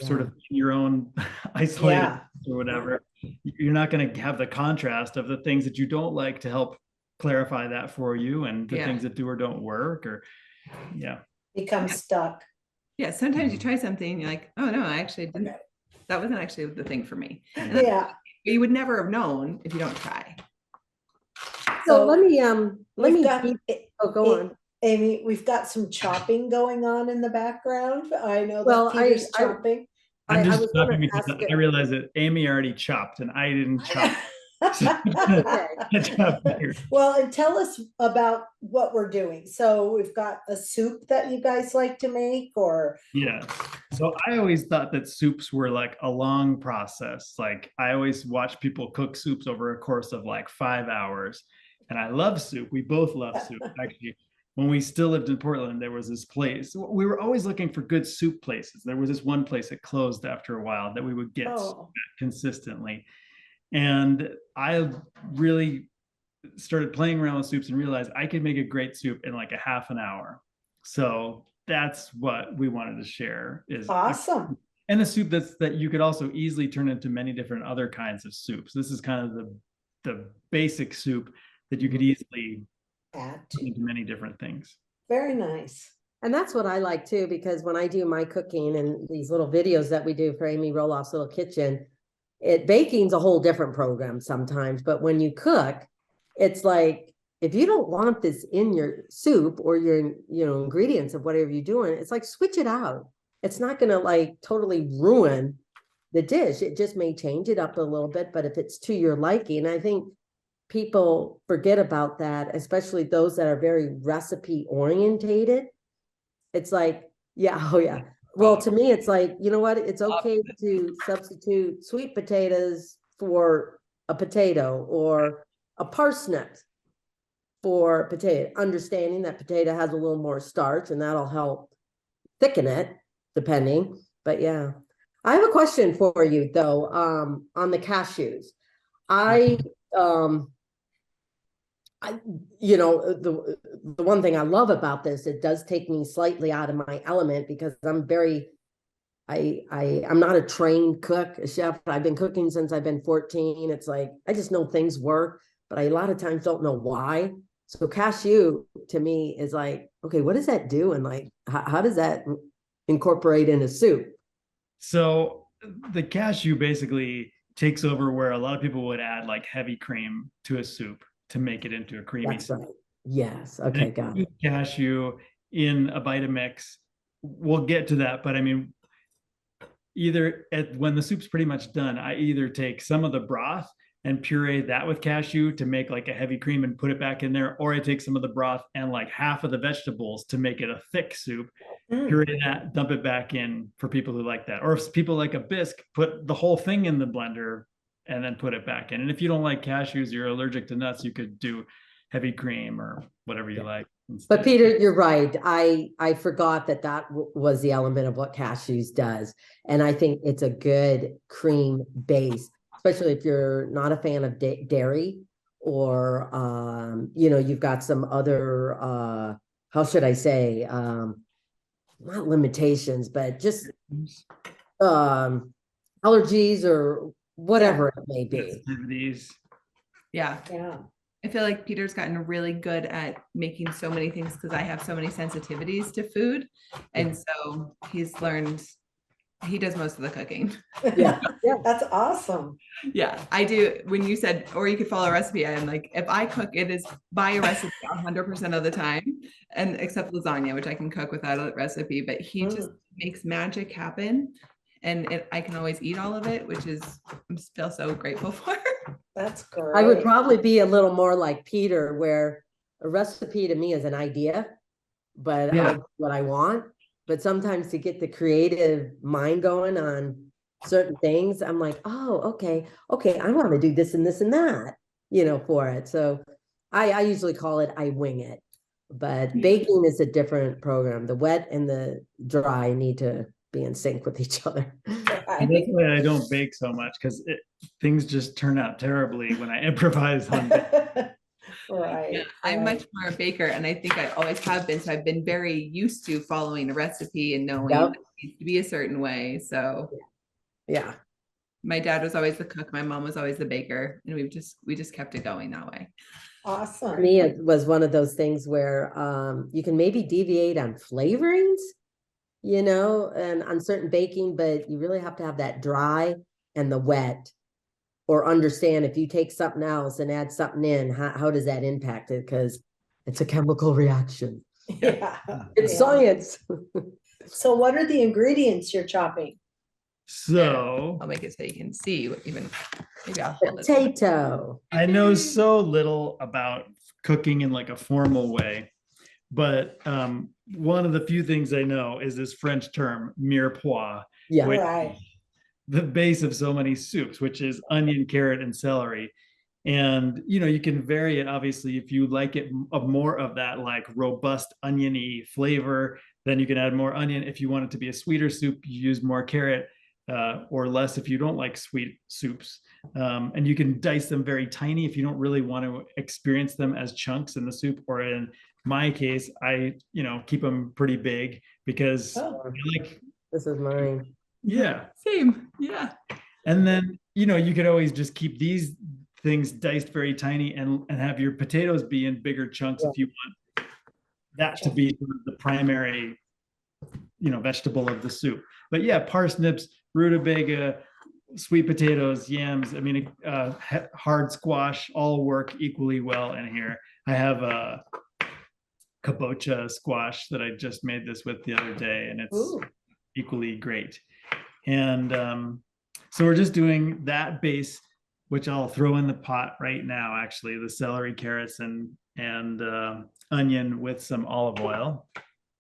sort of in your own isolated or whatever, you're not going to have the contrast of the things that you don't like to help clarify that for you, and the things that do or don't work, or become stuck. Yeah, sometimes you try something and you're like, oh no, I actually didn't. That wasn't actually the thing for me. You would never have known if you don't try. So let me go on. Amy, we've got some chopping going on in the background. I know that Peter's chopping. I'm just chopping because I realized that Amy already chopped and I didn't chop. Well, and tell us about what we're doing. So we've got a soup that you guys like to make, or so I always thought that soups were like a long process. Like I always watch people cook soups over a course of like 5 hours, and I love soup. We both love soup. Actually, when we still lived in Portland, there was this place. We were always looking for good soup places. There was this one place that closed after a while that we would get consistently. And I really started playing around with soups and realized I could make a great soup in like a half an hour. So that's what we wanted to share. Is awesome. And a soup that you could also easily turn into many different other kinds of soups. This is kind of the basic soup that you could easily add into many different things. Very nice. And that's what I like too, because when I do my cooking and these little videos that we do for Amy Roloff's Little Kitchen, baking's a whole different program sometimes, but when you cook, it's like, if you don't want this in your soup or your, ingredients of whatever you're doing, it's like, switch it out. It's not going to like totally ruin the dish. It just may change it up a little bit, but if it's to your liking, I think people forget about that, especially those that are very recipe orientated. It's like, well, to me, it's like, you know what? It's okay to substitute sweet potatoes for a potato or a parsnip for potato, understanding that potato has a little more starch and that'll help thicken it, depending. But yeah, I have a question for you though, on the cashews. The one thing I love about this, it does take me slightly out of my element because I'm not a trained cook, a chef. I've been cooking since I've been 14. It's like, I just know things work, but I a lot of times don't know why. So cashew to me is like, okay, what does that do? And like, how does that incorporate in a soup? So the cashew basically takes over where a lot of people would add like heavy cream to a soup to make it into a creamy That's soup. right. Yes. Okay, got it. Cashew in a Vitamix. We'll get to that, but I mean, when the soup's pretty much done, I either take some of the broth and puree that with cashew to make like a heavy cream and put it back in there, or I take some of the broth and like half of the vegetables to make it a thick soup, puree that, dump it back in for people who like that. Or if people like a bisque, put the whole thing in the blender and then put it back in. And if you don't like cashews, you're allergic to nuts, you could do heavy cream or whatever you like instead. But Peter, you're right. I forgot that was the element of what cashews does. And I think it's a good cream base, especially if you're not a fan of dairy, or you've got some other how should I say, not limitations, but just allergies or whatever it may be. Sensitivities. Yeah. Yeah. I feel like Peter's gotten really good at making so many things because I have so many sensitivities to food. And so he's learned, he does most of the cooking. Yeah. Yeah, that's awesome. Yeah, I do. When you said, or you could follow a recipe, I'm like, if I cook, it is by a recipe 100% of the time, and except lasagna, which I can cook without a recipe, but he just makes magic happen. And I can always eat all of it, which is, I'm still so grateful for. That's great. I would probably be a little more like Peter, where a recipe to me is an idea, but I do what I want. But sometimes to get the creative mind going on certain things, I'm like, oh, okay, I want to do this and this and that, for it. So I usually call it, I wing it. But baking is a different program. The wet and the dry need to be in sync with each other. And that's why I don't bake so much, because things just turn out terribly when I improvise on it. Right. Yeah, I'm much more a baker, and I think I always have been. So I've been very used to following a recipe and knowing that it needs to be a certain way. So yeah. My dad was always the cook, my mom was always the baker, and we just kept it going that way. Awesome. For me, it was one of those things where you can maybe deviate on flavorings, and on certain baking, but you really have to have that dry and the wet, or understand if you take something else and add something in, how does that impact it? Because it's a chemical reaction. Yeah. It's science. So what are the ingredients you're chopping? So I'll make it so you can see what maybe I'll hold it. Potato. I know so little about cooking in like a formal way, but one of the few things I know is this French term mirepoix, Yeah. which Right. is the base of so many soups, which is onion, carrot, and celery. And you can vary it, obviously, if you like it of more of that like robust oniony flavor, then you can add more onion. If you want it to be a sweeter soup, you use more carrot, or less if you don't like sweet soups. And you can dice them very tiny if you don't really want to experience them as chunks in the soup. Or in my case, I keep them pretty big because I like. This is mine. Yeah. Same. Yeah. And then, you could always just keep these things diced very tiny and have your potatoes be in bigger chunks if you want that to be the primary, vegetable of the soup. But yeah, parsnips, rutabaga, sweet potatoes, yams, hard squash all work equally well in here. I have a kabocha squash that I just made this with the other day, and it's equally great. And so we're just doing that base, which I'll throw in the pot right now, actually, the celery, carrots, and onion with some olive oil.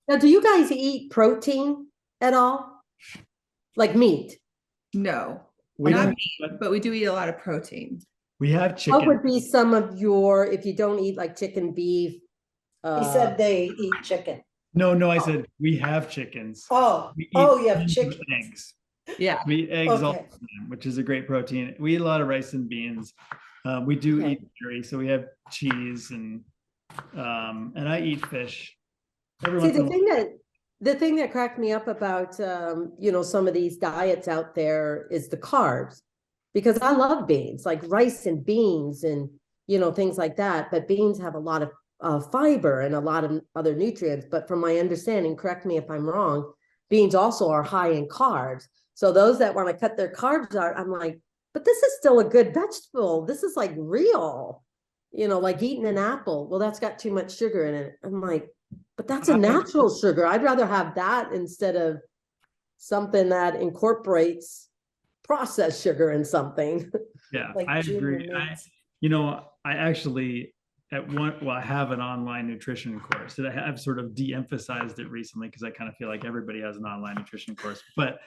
Now, do you guys eat protein at all? Like meat? No, We not don't, meat, but we do eat a lot of protein. we have What chicken. would be some of your, if you don't eat like chicken, beef? He said they eat chicken. No, I said we have chickens. Oh, We eat you have tons of chicken. eggs. Yeah. We eat eggs all the Okay. time, which is a great protein. We eat a lot of rice and beans. We do Okay. eat dairy, so we have cheese and I eat fish. Every See, once in a while. the thing that cracked me up about, some of these diets out there is the carbs, because I love beans, like rice and beans and, things like that. But beans have a lot of fiber and a lot of other nutrients. But from my understanding, correct me if I'm wrong, beans also are high in carbs. So those that want to cut their carbs out, I'm like, but this is still a good vegetable. This is like real, like eating an apple. Well, that's got too much sugar in it. I'm like, but that's a natural sugar. I'd rather have that instead of something that incorporates processed sugar in something. Yeah, Like I junior agree. mints. I actually I have an online nutrition course that I have sort of de-emphasized it recently because I kind of feel like everybody has an online nutrition course. But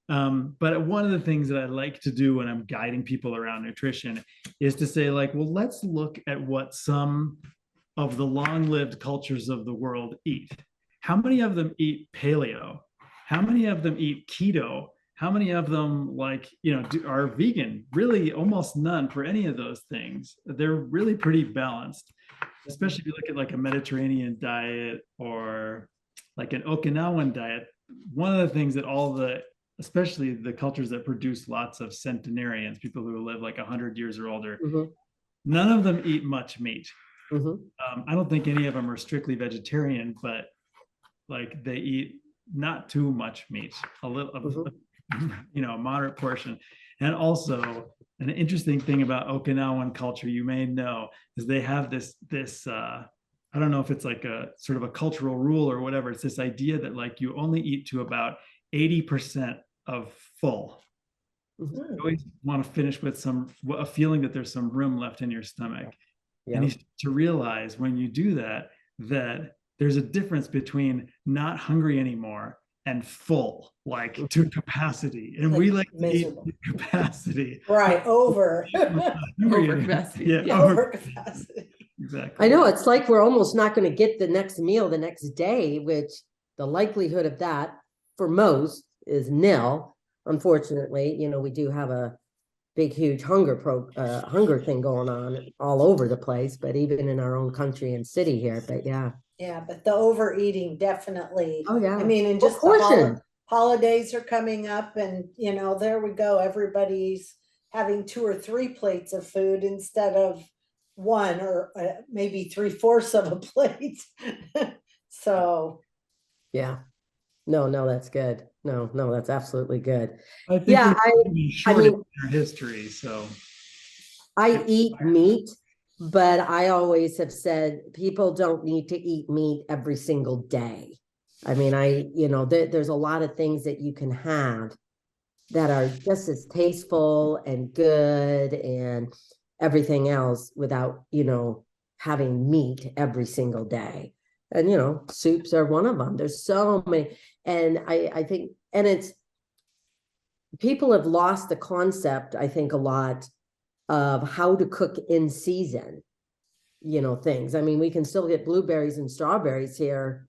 one of the things that I like to do when I'm guiding people around nutrition is to say, like, well, let's look at what some of the long-lived cultures of the world eat. How many of them eat paleo? How many of them eat keto? How many of them, like, are vegan? Really, almost none for any of those things. They're really pretty balanced, especially if you look at like a Mediterranean diet or like an Okinawan diet. One of the things that especially the cultures that produce lots of centenarians, people who live like 100 years or older, none of them eat much meat. I don't think any of them are strictly vegetarian, but like they eat not too much meat, a little, a moderate portion. And also an interesting thing about Okinawan culture, you may know, is they have this I don't know if it's like a sort of a cultural rule or whatever. It's this idea that like you only eat to about 80% of full. You always want to finish with a feeling that there's some room left in your stomach. And you start to realize when you do that, that there's a difference between not hungry anymore and full, like to capacity. And we like to eat capacity. Right, over. Over capacity. Yeah, over capacity. Exactly. I know, it's like we're almost not going to get the next meal the next day, which the likelihood of that for most is nil. Unfortunately, we do have a big, huge hunger thing going on all over the place, but even in our own country and city here. But yeah. Yeah, but the overeating definitely. Oh yeah. I mean, and just the holidays are coming up, and there we go. Everybody's having 2 or 3 plates of food instead of 1 or maybe 3/4 of a plate. So. Yeah. No, that's good. No, that's absolutely good. I think I mean, our history. So I eat meat, but I always have said people don't need to eat meat every single day. I mean, there's a lot of things that you can have that are just as tasteful and good and everything else without, having meat every single day. And, soups are one of them. There's so many. And I think, and people have lost the concept, I think, a lot of how to cook in season, things. I mean, we can still get blueberries and strawberries here,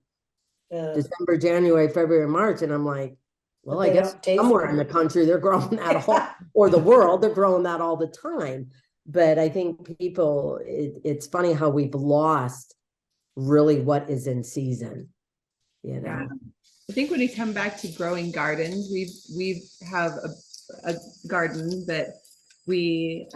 December, January, February, March. And I'm like, well, I guess somewhere in the country, they're growing that all, or the world, they're growing that all the time. But I think people, it's funny how we've lost really what is in season, Yeah. I think when we come back to growing gardens, we have a garden that we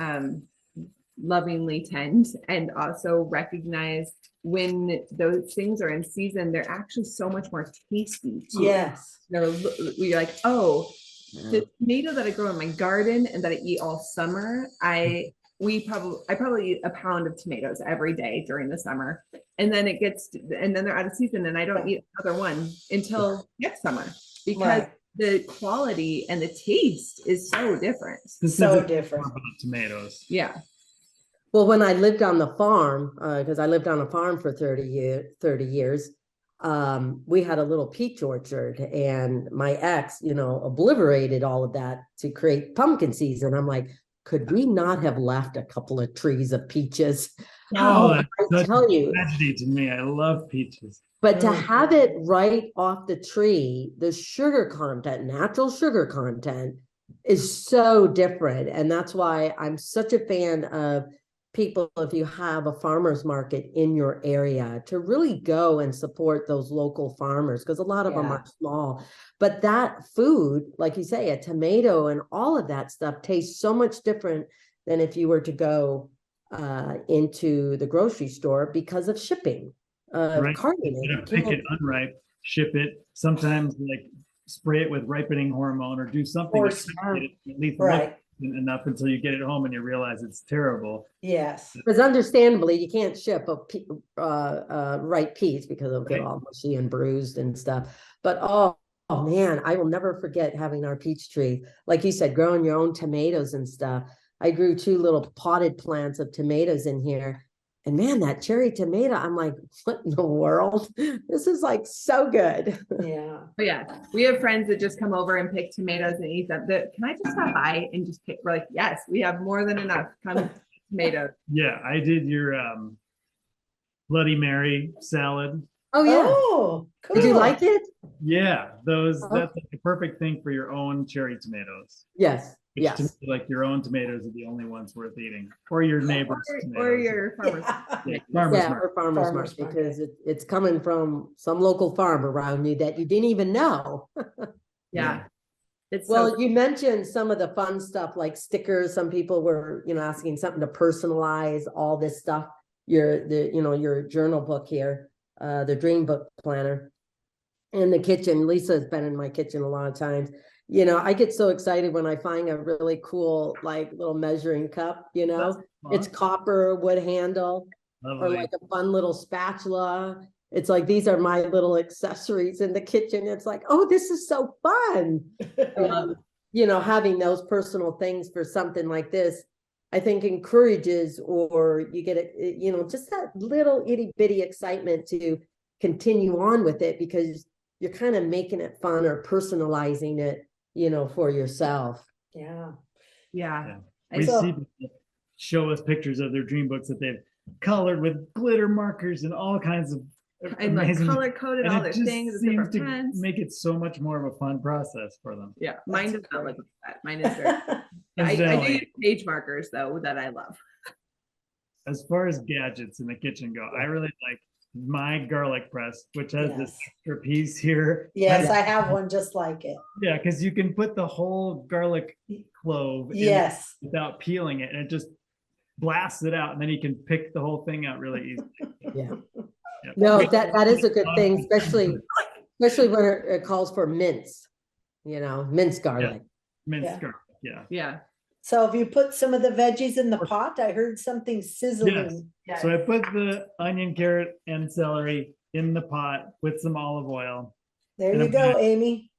lovingly tend, and also recognize when those things are in season, they're actually so much more tasty too. Yes. We're like, oh, the tomato that I grow in my garden and that I eat all summer, I probably eat a pound of tomatoes every day during the summer, and then they're out of season, and I don't eat another one until next summer because the quality and the taste is so different. So different. About tomatoes. Yeah. Well, when I lived on the farm, because I lived on a farm for 30 years, we had a little peach orchard, and my ex, obliterated all of that to create pumpkin season. I'm like, could we not have left a couple of trees of peaches? Oh, I tell you, tragedy to me. I love peaches. But to have it right off the tree, the sugar content, natural sugar content, is so different. And that's why I'm such a fan of people, if you have a farmer's market in your area, to really go and support those local farmers, because a lot of them are small. But that food, like you say, a tomato and all of that stuff tastes so much different than if you were to go into the grocery store because of shipping. Right. Carting Instead it. of pick it unripe, ship it, sometimes like spray it with ripening hormone or do something Or to get it at least Right, look enough until you get it home and you realize it's terrible. yes. Because understandably, you can't ship ripe peas because they'll get Right. all mushy and bruised and stuff. But oh man, I will never forget having our peach tree. Like you said, growing your own tomatoes and stuff. I grew 2 little potted plants of tomatoes in here. And man, that cherry tomato, I'm like, what in the world? This is like so good. Yeah. Oh, yeah, we have friends that just come over and pick tomatoes and eat them. Can I just stop by and just pick? We're like, yes, we have more than enough. Come pick tomatoes. Yeah, I did your Bloody Mary salad. Oh yeah. Oh, cool. Did you like it? Yeah, those Oh. that's like the perfect thing for your own cherry tomatoes. Yes. Which to Yes. me, like your own tomatoes are the only ones worth eating, or your neighbor's tomatoes. Or your farmer's. Yeah. Yeah, farmer's Yeah, market. or farmer's Farmer's market, market. because it's coming from some local farm around you that you didn't even know. Yeah. It's Well, so you mentioned some of the fun stuff like stickers. Some people were, asking something to personalize all this stuff. Your journal book here, the Dreambook Planner. In the kitchen, Lisa's been in my kitchen a lot of times. I get so excited when I find a really cool, like little measuring cup, it's copper wood handle, or Lovely. like a fun little spatula. It's like, these are my little accessories in the kitchen. It's like, oh, this is so fun. Having those personal things for something like this, I think encourages, or you get it, just that little itty bitty excitement to continue on with it, because you're kind of making it fun or personalizing it, for yourself. Yeah. yeah. We So- see people show us pictures of their dream books that they've colored with glitter markers and all kinds of And like amazing, color coded and all it their just things with seems different to pens. make it so much more of a fun process for them. Yeah, mine That's does not great. look like that. Mine is very. I do Incidentally, use page markers though that I love. as far as gadgets in the kitchen go, I really like my garlic press, which has this Yes. extra piece here. Yes, Has- I have one just like it. Yeah, because you can put the whole garlic clove in Yes. without peeling it, and it just blasts it out, and then you can pick the whole thing out really easily. Yeah. Yeah. No, that is a good thing, especially when it calls for mince, minced garlic. Minced Yeah. garlic, yeah. Yeah. So if you put some of the veggies in the pot, I heard something sizzling. So I put the onion, carrot, and celery in the pot with some olive oil. There And you I'm go, gonna- Amy.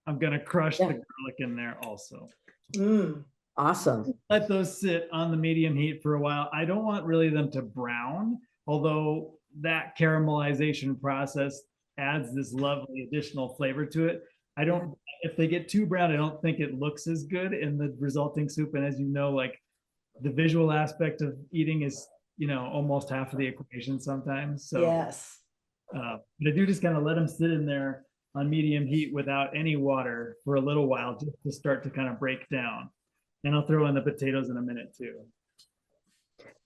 I'm gonna crush Yeah. the garlic in there also. Mm. Awesome. Let those sit on the medium heat for a while. I don't want really them to brown, although that caramelization process adds this lovely additional flavor to it. If they get too brown, I don't think it looks as good in the resulting soup. And as you know, like the visual aspect of eating is, almost half of the equation sometimes. So, Yes. but I do just kind of let them sit in there on medium heat without any water for a little while, just to start to kind of break down. And I'll throw in the potatoes in a minute too.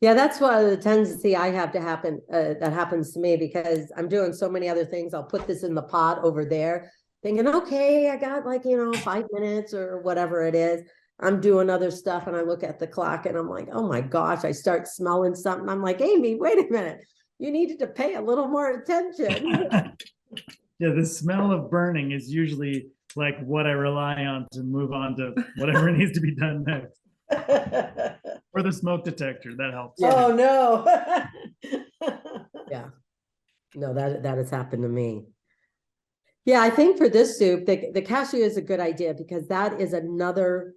Yeah, that's what the tendency I have to happen, that happens to me, because I'm doing so many other things. I'll put this in the pot over there thinking, okay, I got 5 minutes or whatever it is. I'm doing other stuff and I look at the clock and I'm like, oh my gosh, I start smelling something. I'm like, Amy, wait a minute. You needed to pay a little more attention. Yeah, the smell of burning is usually like what I rely on to move on to whatever needs to be done next. Or the smoke detector, that helps. Yeah. Oh, no. Yeah. No, that has happened to me. Yeah, I think for this soup, the cashew is a good idea, because that is another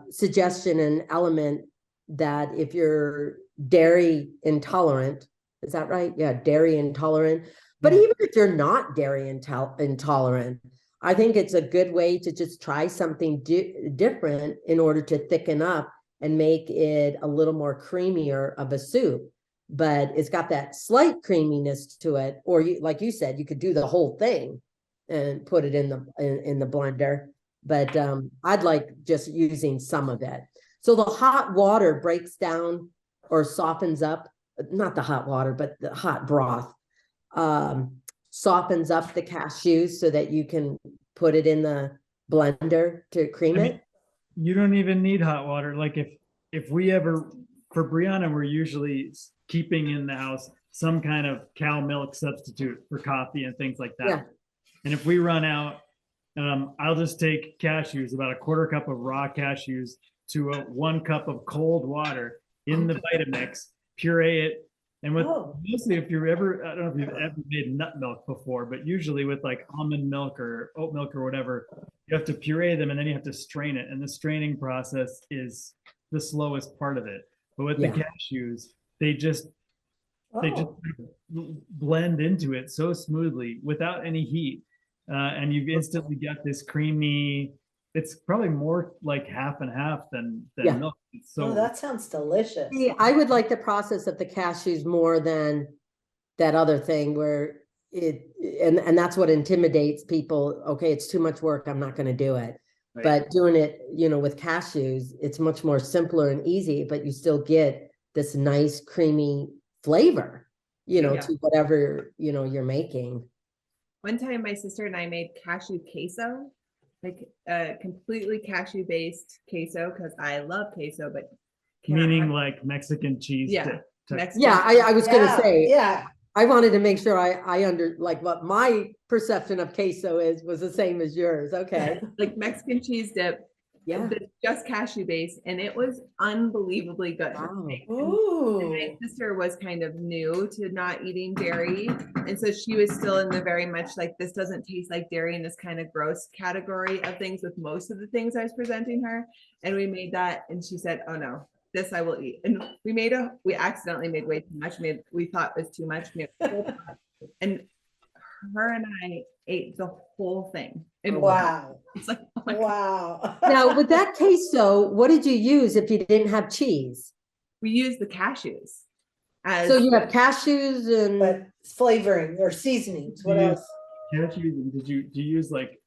suggestion and element that if you're dairy intolerant, is that right? Yeah, dairy intolerant. But Yeah. even if you're not dairy intolerant, I think it's a good way to just try something different in order to thicken up and make it a little more creamier of a soup. But it's got that slight creaminess to it. Or like you said, you could do the whole thing and put it in the blender. But I'd like just using some of it. So the hot water breaks down or softens up, not the hot water, but the hot broth softens up the cashews so that you can put it in the blender to cream I mean, it. you don't even need hot water. Like if we ever for Brianna, we're usually keeping in the house some kind of cow milk substitute for coffee and things like that. Yeah. And if we run out, I'll just take cashews, about a quarter cup of raw cashews to 1 cup of cold water in the Vitamix, puree it. And with mostly, if you're ever, I don't know if you've ever made nut milk before, but usually with like almond milk or oat milk or whatever, you have to puree them and then you have to strain it. And the straining process is the slowest part of it. But with the cashews, they just blend into it so smoothly without any heat. And you've instantly got this creamy, it's probably more like half and half than milk. It's so that sounds delicious. See, I would like the process of the cashews more than that other thing where and that's what intimidates people. Okay, it's too much work, I'm not going to do it. Right. But doing it, with cashews, it's much more simpler and easy, but you still get this nice creamy flavor, to whatever, you're making. One time my sister and I made cashew queso, like a completely cashew based queso, because I love queso, but meaning like Mexican cheese. Yeah. I was gonna say, yeah. I wanted to make sure I like what my perception of queso was the same as yours. Okay. Like Mexican cheese dip. Yeah. Just cashew based, and it was unbelievably good. Wow. And my sister was kind of new to not eating dairy, and so she was still in the very much like, this doesn't taste like dairy, in this kind of gross category of things with most of the things I was presenting her. And we made that, and she said, "Oh no, this I will eat." And we accidentally made way too much. We thought it was too much, and her and I ate the whole thing. Wow. It's like, oh my God. Wow. Now with that queso, what did you use if you didn't have cheese? We used the cashews. So you have cashews and But flavoring or seasonings, what else? Cashews, and do you use like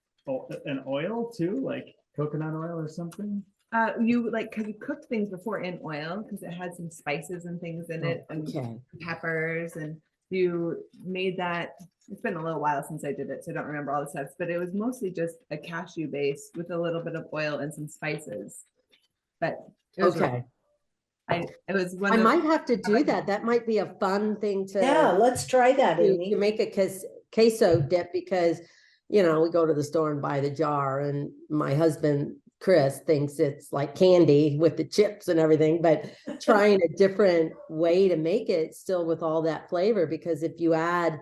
an oil too, like coconut oil or something? Because you cooked things before in oil, because it had some spices and things in it, and peppers, and you made that. It's been a little while since I did it, so I don't remember all the steps, but it was mostly just a cashew base with a little bit of oil and some spices. But it was I might have to do that. That might be a fun thing to. Yeah, let's try that, Amy. You make a queso dip, because we go to the store and buy the jar, and my husband Chris thinks it's like candy with the chips and everything, but trying a different way to make it still with all that flavor, because if you add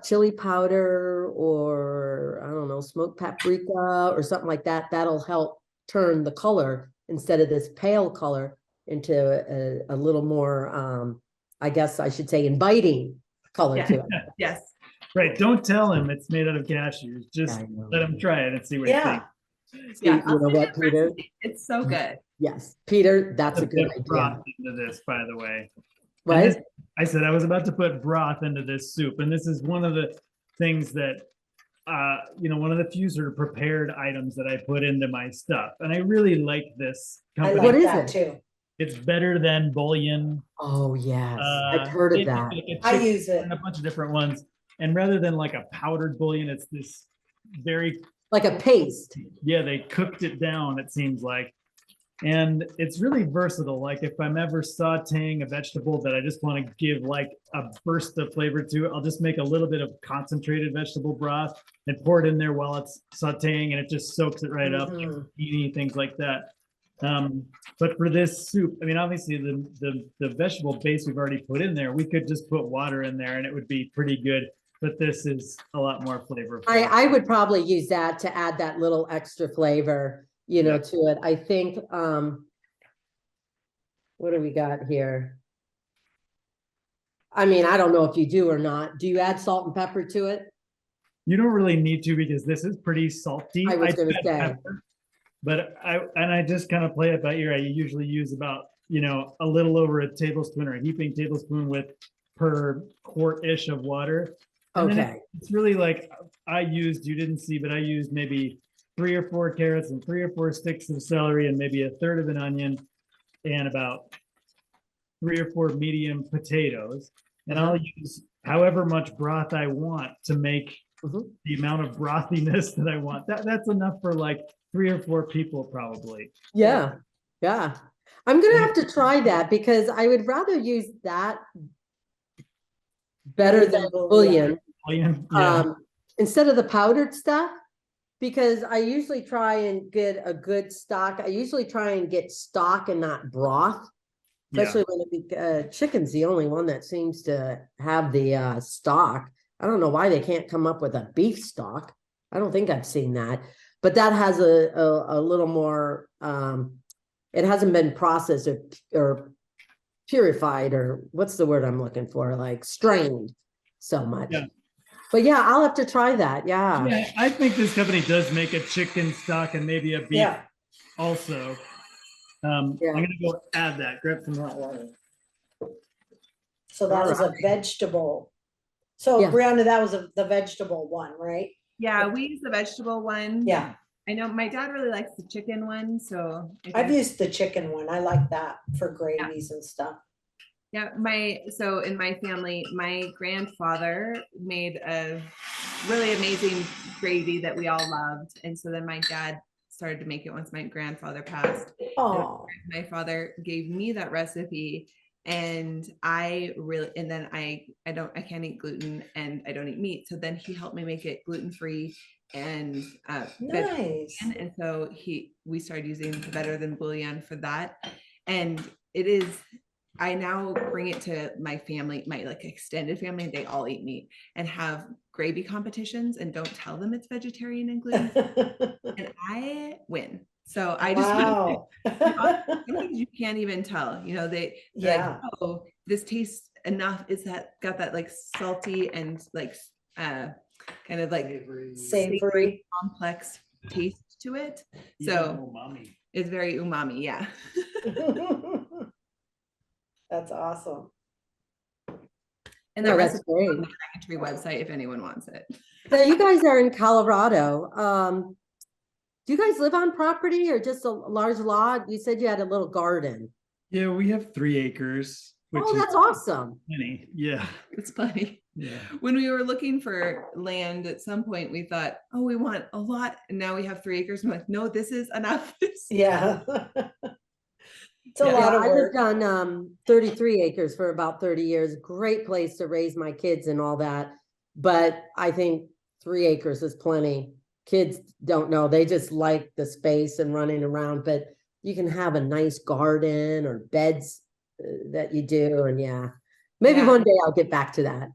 chili powder or I don't know, smoked paprika or something like that, that'll help turn the color instead of this pale color into a little more I guess I should say inviting color to it. Yes. Right. Don't tell him it's made out of cashews. Just let him try it and see what he thinks. Yeah, you know what, Peter? It's so good. Yes, Peter, that's a good idea. Broth into this, by the way. What? I said I was about to put broth into this soup, and this is one of the things that one of the few sort of prepared items that I put into my stuff, and I really like this company. What is that it? too. It's better than Bouillon. Oh yes, I've heard of that. I use it. And a bunch of different ones, and rather than like a powdered bouillon, it's this very like a paste. Yeah, they cooked it down, it seems like. And it's really versatile. Like if I'm ever sauteing a vegetable that I just want to give like a burst of flavor to, I'll just make a little bit of concentrated vegetable broth and pour it in there while it's sauteing, and it just soaks it right up, things like that. But for this soup, I mean, obviously the vegetable base we've already put in there, we could just put water in there and it would be pretty good. But this is a lot more flavorful. I would probably use that to add that little extra flavor, to it. I think, what do we got here? I mean, I don't know if you do or not. Do you add salt and pepper to it? You don't really need to, because this is pretty salty. I was going to say. Pepper, but I just kind of play it by ear. I usually use about, a little over a tablespoon or a heaping tablespoon per quart-ish of water. And okay. It's really like you didn't see, but I used maybe 3 or 4 carrots and 3 or 4 sticks of celery and maybe a third of an onion and about 3 or 4 medium potatoes. And I'll use however much broth I want to make the amount of brothiness that I want. That's enough for like 3 or 4 people probably. Yeah. Yeah. I'm gonna have to try that because I would rather use that better than bouillon. Bouillon, yeah. Instead of the powdered stuff, because I usually try and get a good stock. I usually try and get stock and not broth, especially when chicken's the only one that seems to have the stock. I don't know why they can't come up with a beef stock. I don't think I've seen that, but that has a little more, it hasn't been processed or purified, or what's the word I'm looking for, like strained so much. Yeah. But yeah, I'll have to try that. Yeah. Yeah, I think this company does make a chicken stock and maybe a beef also. I'm gonna go add that. Grab some hot water. So that was a vegetable. So Brianna, that was the vegetable one, right? Yeah, we use the vegetable one. Yeah. I know my dad really likes the chicken one, so I've used the chicken one. I like that for gravies and stuff. Yeah, so in my family, my grandfather made a really amazing gravy that we all loved. And so then my dad started to make it once my grandfather passed. Oh. My father gave me that recipe, and I can't eat gluten and I don't eat meat. So then he helped me make it gluten-free and nice. And so we started using Better Than Bouillon for that. And I now bring it to my family, my like extended family, they all eat meat and have gravy competitions and don't tell them it's vegetarian and gluten. And I win. So I just sometimes you can't even tell, they're like, oh, this tastes enough. Is that got that like salty and like kind of like savory complex taste to it. So it's very umami, yeah. That's awesome. And the rest is on the Dragontree website if anyone wants it. So you guys are in Colorado. Do you guys live on property or just a large lot? You said you had a little garden. Yeah, we have 3 acres. Oh, that's awesome. Plenty. Yeah. It's funny. Yeah. When we were looking for land at some point, we thought, oh, we want a lot. And now we have 3 acres. I'm like, no, this is enough. Yeah. It's a lot of work. I lived on 33 acres for about 30 years. Great place to raise my kids and all that. But I think 3 acres is plenty. Kids don't know. They just like the space and running around. But you can have a nice garden or beds that you do. And maybe one day I'll get back to that.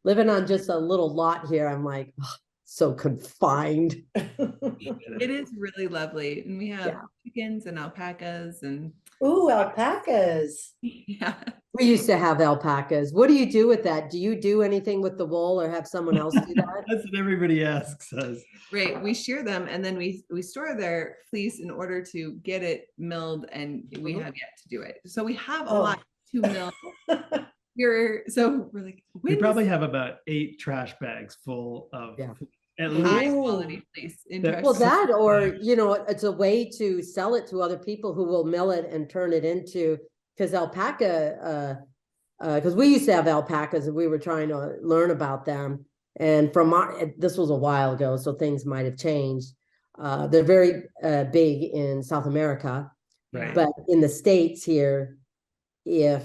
Living on just a little lot here, I'm like, oh, so confined. It is really lovely. And we have chickens and alpacas and ooh, alpacas. Yeah. We used to have alpacas. What do you do with that? Do you do anything with the wool or have someone else do that? That's what everybody asks us. Right. We shear them and then we store their fleece in order to get it milled, and we have yet to do it. So we have a lot to mill. So we're like, we probably have about 8 trash bags full of at least high quality fleece. Well, that, or it's a way to sell it to other people who will mill it and turn it into, because alpaca, because we used to have alpacas and we were trying to learn about them. And this was a while ago, so things might have changed. They're very big in South America, but in the States here, if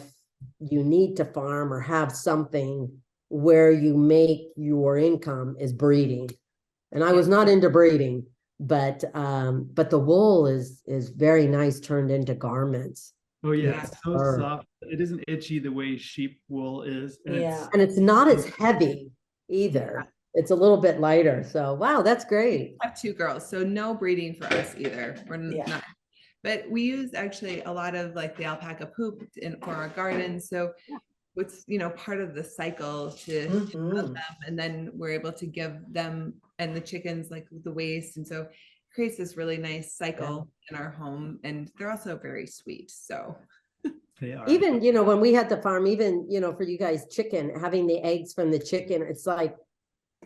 you need to farm or have something where you make your income is breeding. And I was not into breeding, but the wool is very nice turned into garments. Oh yeah, it's so soft. It isn't itchy the way sheep wool is. And and it's not as heavy either. It's a little bit lighter. So wow, that's great. I have 2 girls, so no breeding for us either. We're not. But we use actually a lot of like the alpaca poop for our gardens. So it's part of the cycle to have them, and then we're able to give them and the chickens like the waste, and so it creates this really nice cycle in our home. And they're also very sweet. So they are. Even when we had the farm, even for you guys, chicken, having the eggs from the chicken, it's like,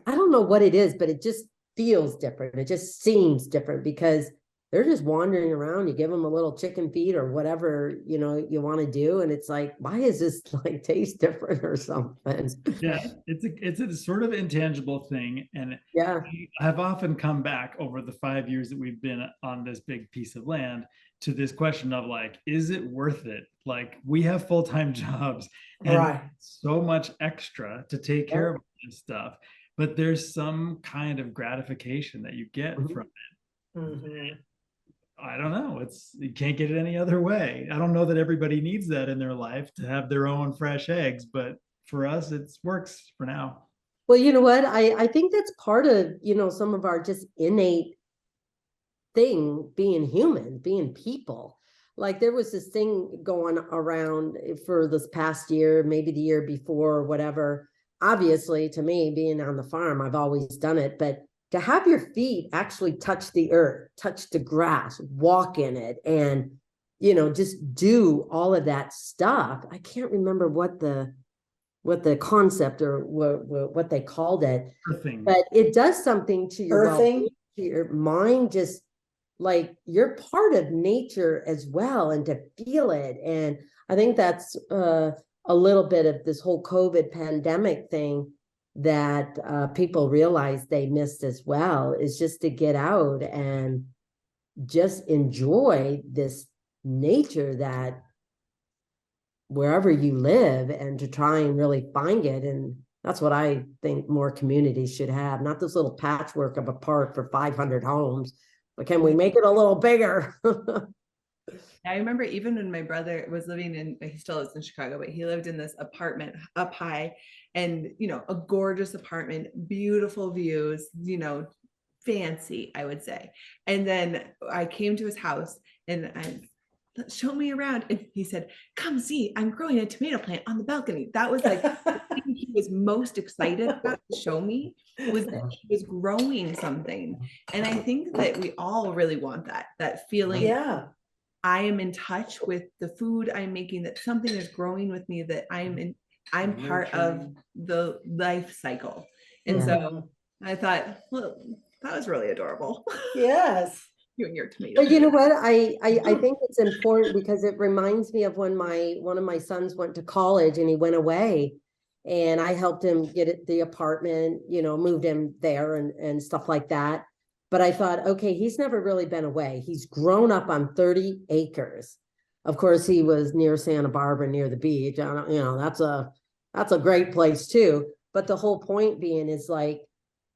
I don't know what it is, but it just feels different. It just seems different because they're just wandering around. You give them a little chicken feed or whatever, you want to do. And it's like, why is this like taste different or something? Yeah, it's a sort of intangible thing. And I've often come back over the 5 years that we've been on this big piece of land to this question of like, is it worth it? Like, we have full-time jobs and Right. so much extra to take care of this stuff, but there's some kind of gratification that you get from it. Mhm. I don't know. You can't get it any other way. I don't know that everybody needs that in their life to have their own fresh eggs, but for us, it works for now. Well, you know what? I think that's part of, some of our just innate thing, being human, being people. Like there was this thing going around for this past year, maybe the year before or whatever. Obviously, to me, being on the farm, I've always done it, but to have your feet actually touch the earth, touch the grass, walk in it, and just do all of that stuff. I can't remember what the concept or what they called it, Earthing. but it does something to your Earthing. to your mind, just like you're part of nature as well, and to feel it. And I think that's a little bit of this whole COVID pandemic thing that people realize they missed as well, is just to get out and just enjoy this nature that wherever you live, and to try and really find it. And that's what I think more communities should have, not this little patchwork of a park for 500 homes, but can we make it a little bigger? I remember even when my brother was living he still lives in Chicago, but he lived in this apartment up high, and, a gorgeous apartment, beautiful views, fancy, I would say. And then I came to his house and show me around. And he said, come see, I'm growing a tomato plant on the balcony. That was like the thing he was most excited about to show me, was that he was growing something. And I think that we all really want that feeling. Yeah. I am in touch with the food I'm making, that something is growing with me, that I'm part of the life cycle. And so I thought, well, that was really adorable. Yes. You and your tomato. But you know what? I think it's important because it reminds me of when one of my sons went to college and he went away, and I helped him get the apartment, moved him there and stuff like that. But I thought, okay, he's never really been away. He's grown up on 30 acres. Of course, he was near Santa Barbara, near the beach. That's a great place too. But the whole point being is, like,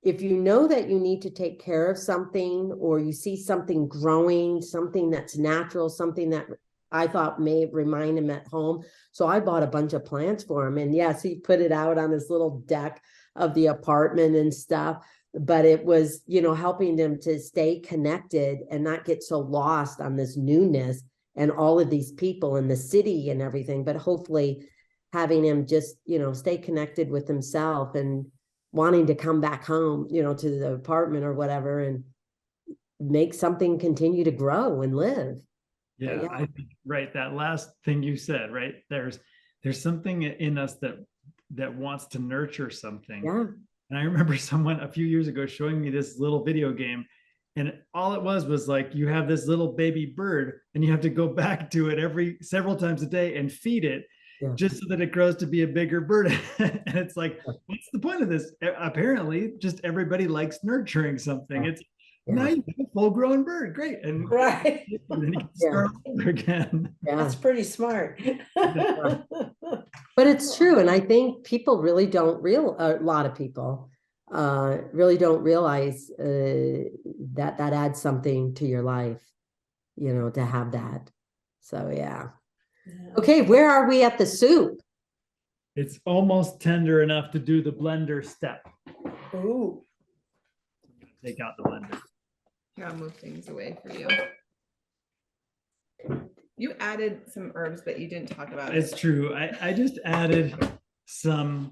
if you know that you need to take care of something, or you see something growing, something that's natural, something that I thought may remind him at home. So I bought a bunch of plants for him. And yes, he put it out on his little deck of the apartment and stuff. But it was, helping them to stay connected and not get so lost on this newness and all of these people in the city and everything. But hopefully having him just, stay connected with himself and wanting to come back home, to the apartment or whatever, and make something continue to grow and live. Yeah, I think, right, that last thing you said, right, there's something in us that wants to nurture something. Yeah. And I remember someone a few years ago showing me this little video game, and all it was like, you have this little baby bird and you have to go back to it several times a day and feed it, just so that it grows to be a bigger bird. And it's like, what's the point of this? Apparently just everybody likes nurturing something. It's now you have a full-grown bird, great, and right, and then you can start over again. That's pretty smart. But it's true, and I think people really don't a lot of people really don't realize that adds something to your life, to have that. So yeah. Okay, where are we at the soup? It's almost tender enough to do the blender step. Ooh. Take out the blender. Here, I'll move things away for you. You added some herbs, but you didn't talk about it. It's true. I just added an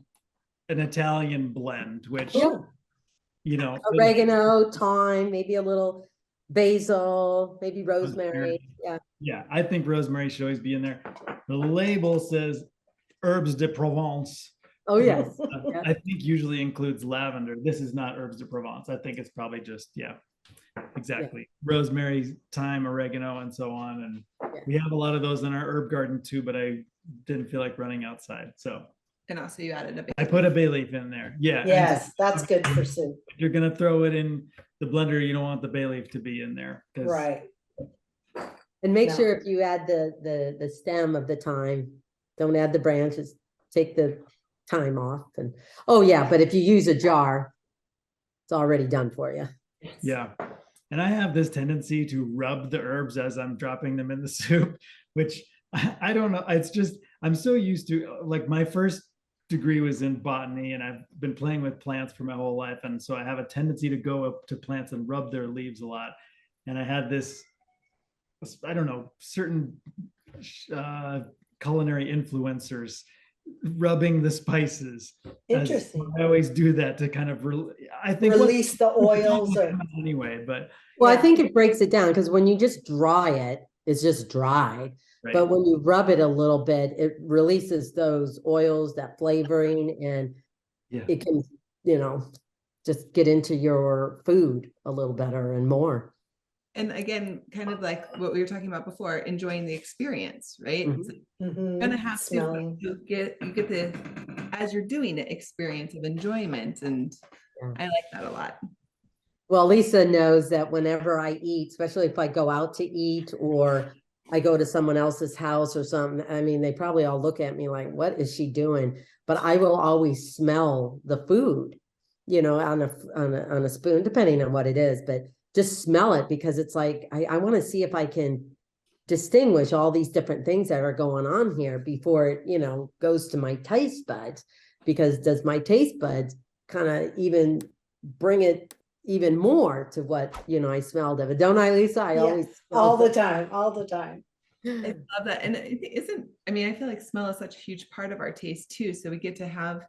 Italian blend, which, oregano, thyme, maybe a little basil, maybe rosemary. Yeah, I think rosemary should always be in there. The label says herbes de Provence. Oh, yes. I think usually includes lavender. This is not herbes de Provence. I think it's probably just, exactly. Rosemary, thyme, oregano, and so on. And we have a lot of those in our herb garden too, but I didn't feel like running outside. So. And also you added a bay leaf. I put a bay leaf in there. Yeah. Yes, that's good for soup. If you're going to throw it in the blender, you don't want the bay leaf to be in there. Right. And make No. sure if you add the stem of the thyme, don't add the branches, take the thyme off. And oh yeah, but if you use a jar, it's already done for you. Yeah. And I have this tendency to rub the herbs as I'm dropping them in the soup, which I don't know. It's just, I'm so used to, like, my first degree was in botany, and I've been playing with plants for my whole life. And so I have a tendency to go up to plants and rub their leaves a lot. And I had this, I don't know, certain culinary influencers rubbing the spices. Interesting. I always do that to kind of, I think Release the oils or anyway, but Well, I Yeah. think it breaks it down because when you just dry it, it's just dry. right. But when you rub it a little bit, it releases those oils, that flavoring, and Yeah. it can, just get into your food a little better and more. And again, kind of like what we were talking about before, enjoying the experience, right? Mhm. It's Mhm. gonna have Smelling. to you get the, as you're doing it, experience of enjoyment, and Yeah. I like that a lot. Well, Lisa knows that whenever I eat, especially if I go out to eat or I go to someone else's house or something, I mean, they probably all look at me like, what is she doing? But I will always smell the food, on a spoon, depending on what it is, but just smell it because it's like, I want to see if I can distinguish all these different things that are going on here before it, goes to my taste buds, because does my taste buds kind of even bring it even more to what I smelled of it, don't I, Lisa? I Yeah, always all the time, all the time. I love that. And it isn't, I mean, I feel like smell is such a huge part of our taste too. So we get to have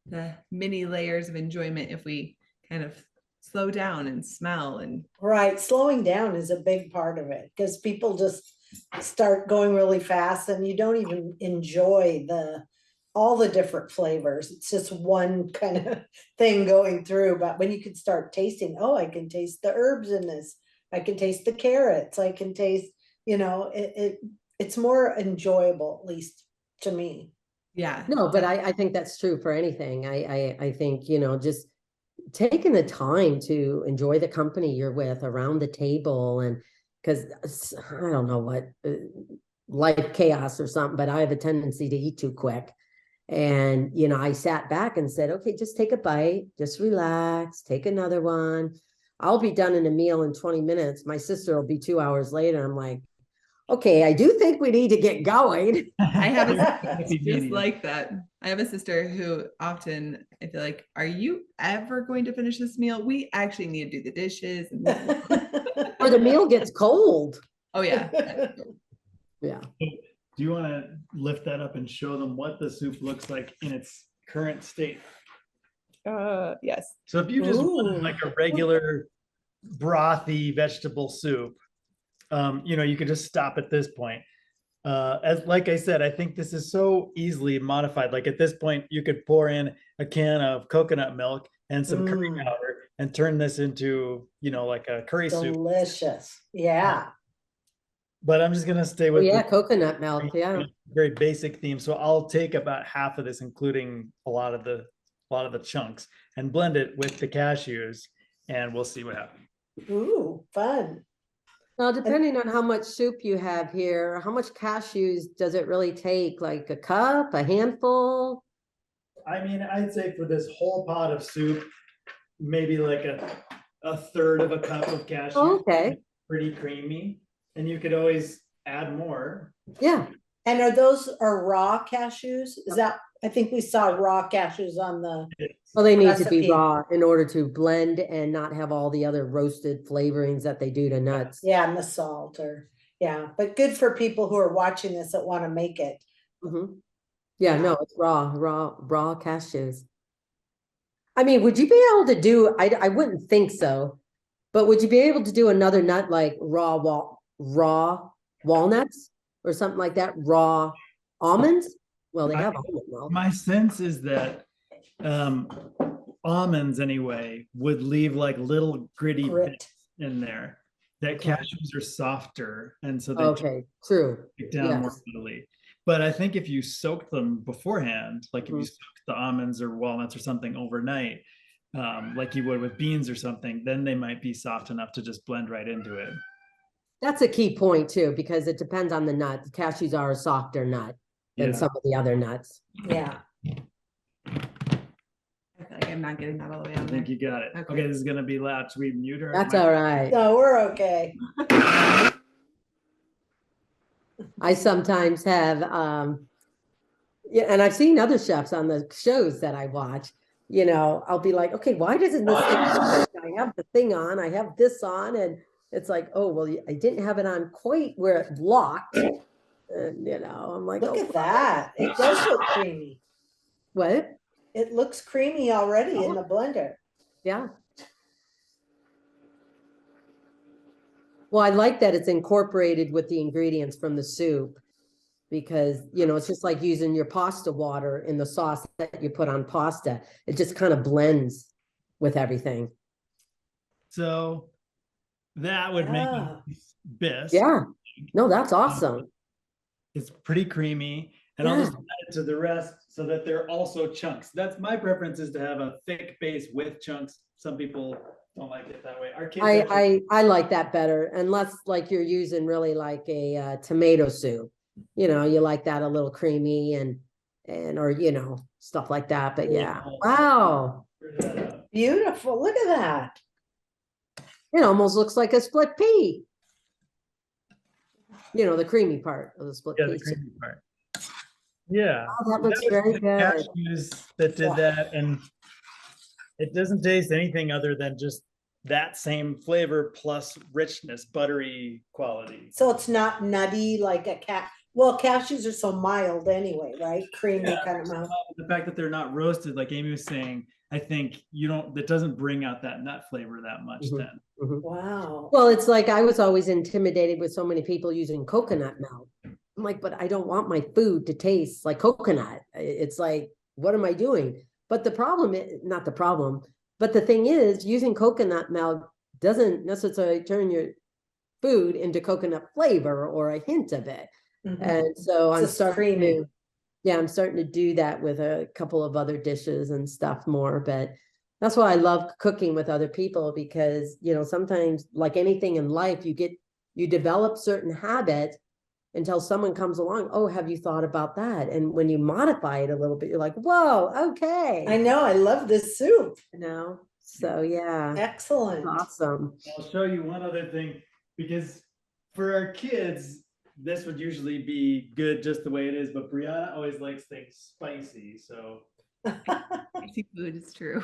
the many layers of enjoyment if we kind of slow down and smell. And Right, slowing down is a big part of it because people just start going really fast and you don't even enjoy all the different flavors. It's just one kind of thing going through. But when you can start tasting, oh, I can taste the herbs in this. I can taste the carrots. I can taste, it's more enjoyable, at least to me. yeah. No, but I think that's true for anything. I think, just taking the time to enjoy the company you're with around the table, and because I don't know what life chaos or something, but I have a tendency to eat too quick. And, I sat back and said, okay, just take a bite, just relax, take another one. I'll be done in a meal in 20 minutes. My sister will be 2 hours later. I'm like, okay, I do think we need to get going. I have a Happy sister just medium. like that. I have a sister who often, I feel like, are you ever going to finish this meal? We actually need to do the dishes. Or the meal gets cold. Oh yeah. Yeah. Do you want to lift that up and show them what the soup looks like in its current state? Yes. So if you just Ooh. wanted like a regular brothy vegetable soup, you could just stop at this point. Like I said, I think this is so easily modified. Like at this point, you could pour in a can of coconut milk and some curry Mm. powder and turn this into, like a curry soup. Delicious. Yeah. But I'm just gonna stay Oh, with yeah, the coconut milk. Yeah. very basic theme. So I'll take about half of this, including a lot of the chunks, and blend it with the cashews, and we'll see what happens. Ooh, fun. Now, depending on how much soup you have here, how much cashews does it really take? Like a cup, a handful? I mean, I'd say for this whole pot of soup, maybe like a third of a cup of cashews. Oh, okay. Pretty creamy, and you could always add more. Yeah. And are raw cashews? Is that, I think we saw raw cashews on the, Well, they need to Recipe. be raw in order to blend and not have all the other roasted flavorings that they do to nuts. yeah, and the salt yeah, but good for people who are watching this that want to make it. Mhm. Yeah, no, it's raw cashews. I mean, would you be able to do, I wouldn't think so, but would you be able to do another nut like raw walnuts or something like that? Raw almonds? Well, they have almond milk. My sense is that almonds anyway would leave like little gritty Grit. bits in there. That Okay. cashews are softer, and so they Okay, true. break down more Yes. readily. But I think if you soak them beforehand, like if you Mhm. soak the almonds or walnuts or something overnight, like you would with beans or something, then they might be soft enough to just blend right into it. That's a key point too, because it depends on the nut. Cashews are a softer nut than Yeah. some of the other nuts. Yeah. I feel like I'm not getting that all the way I on think there. you got it. Okay. Okay, this is gonna be loud. Should we mute her? That's all right. No, we're okay. I sometimes have, yeah, and I've seen other chefs on the shows that I watch, you know, I'll be like, okay, why doesn't this thing, I have the thing on, I have this on, and it's like, oh, well, I didn't have it on quite where it locked. And, you know, I'm like, Look oh, at that. It does look creamy. what? It looks creamy already in the blender. Yeah. Well, I like that it's incorporated with the ingredients from the soup, because, you know, it's just like using your pasta water in the sauce that you put on pasta. It just kind of blends with everything. So that would make Ah. bisque. Yeah. No, that's awesome. It's pretty creamy, and I'll just add it to the rest so that they're also chunks. That's my preference, is to have a thick base with chunks. Some people don't like it that way. Our kids I like that better, unless like you're using really like a tomato soup. You know, you like that a little creamy and or you know, stuff like that. But yeah. Wow. Beautiful. Look at that. It almost looks like a split pea. You know, the creamy part of the split Yeah, pea. the creamy part. Yeah. Oh, that looks was very the good. cashews that did that, and it doesn't taste anything other than just that same flavor plus richness, buttery quality. So it's not nutty like a cat. Well, cashews are so mild anyway, right? Creamy Yeah, kind of mild. the fact that they're not roasted, like Amy was saying, I think that doesn't bring out that nut flavor that much Mhm. then. Wow. Well, it's like I was always intimidated with so many people using coconut milk. I'm like, but I don't want my food to taste like coconut. It's like, what am I doing? But the problem is not the problem, but the thing is, using coconut milk doesn't necessarily turn your food into coconut flavor or a hint of it. Mhm. And so It's I'm just starting creamy. to, yeah, I'm starting to do that with a couple of other dishes and stuff more. But that's why I love cooking with other people, because, you know, sometimes like anything in life, you develop certain habits until someone comes along. Oh, have you thought about that? And when you modify it a little bit, you're like, whoa, okay. I know. I love this soup. You know, so yeah, Excellent. awesome. I'll show you one other thing, because for our kids, this would usually be good just the way it is, but Brianna always likes things spicy, so. Spicy food is true.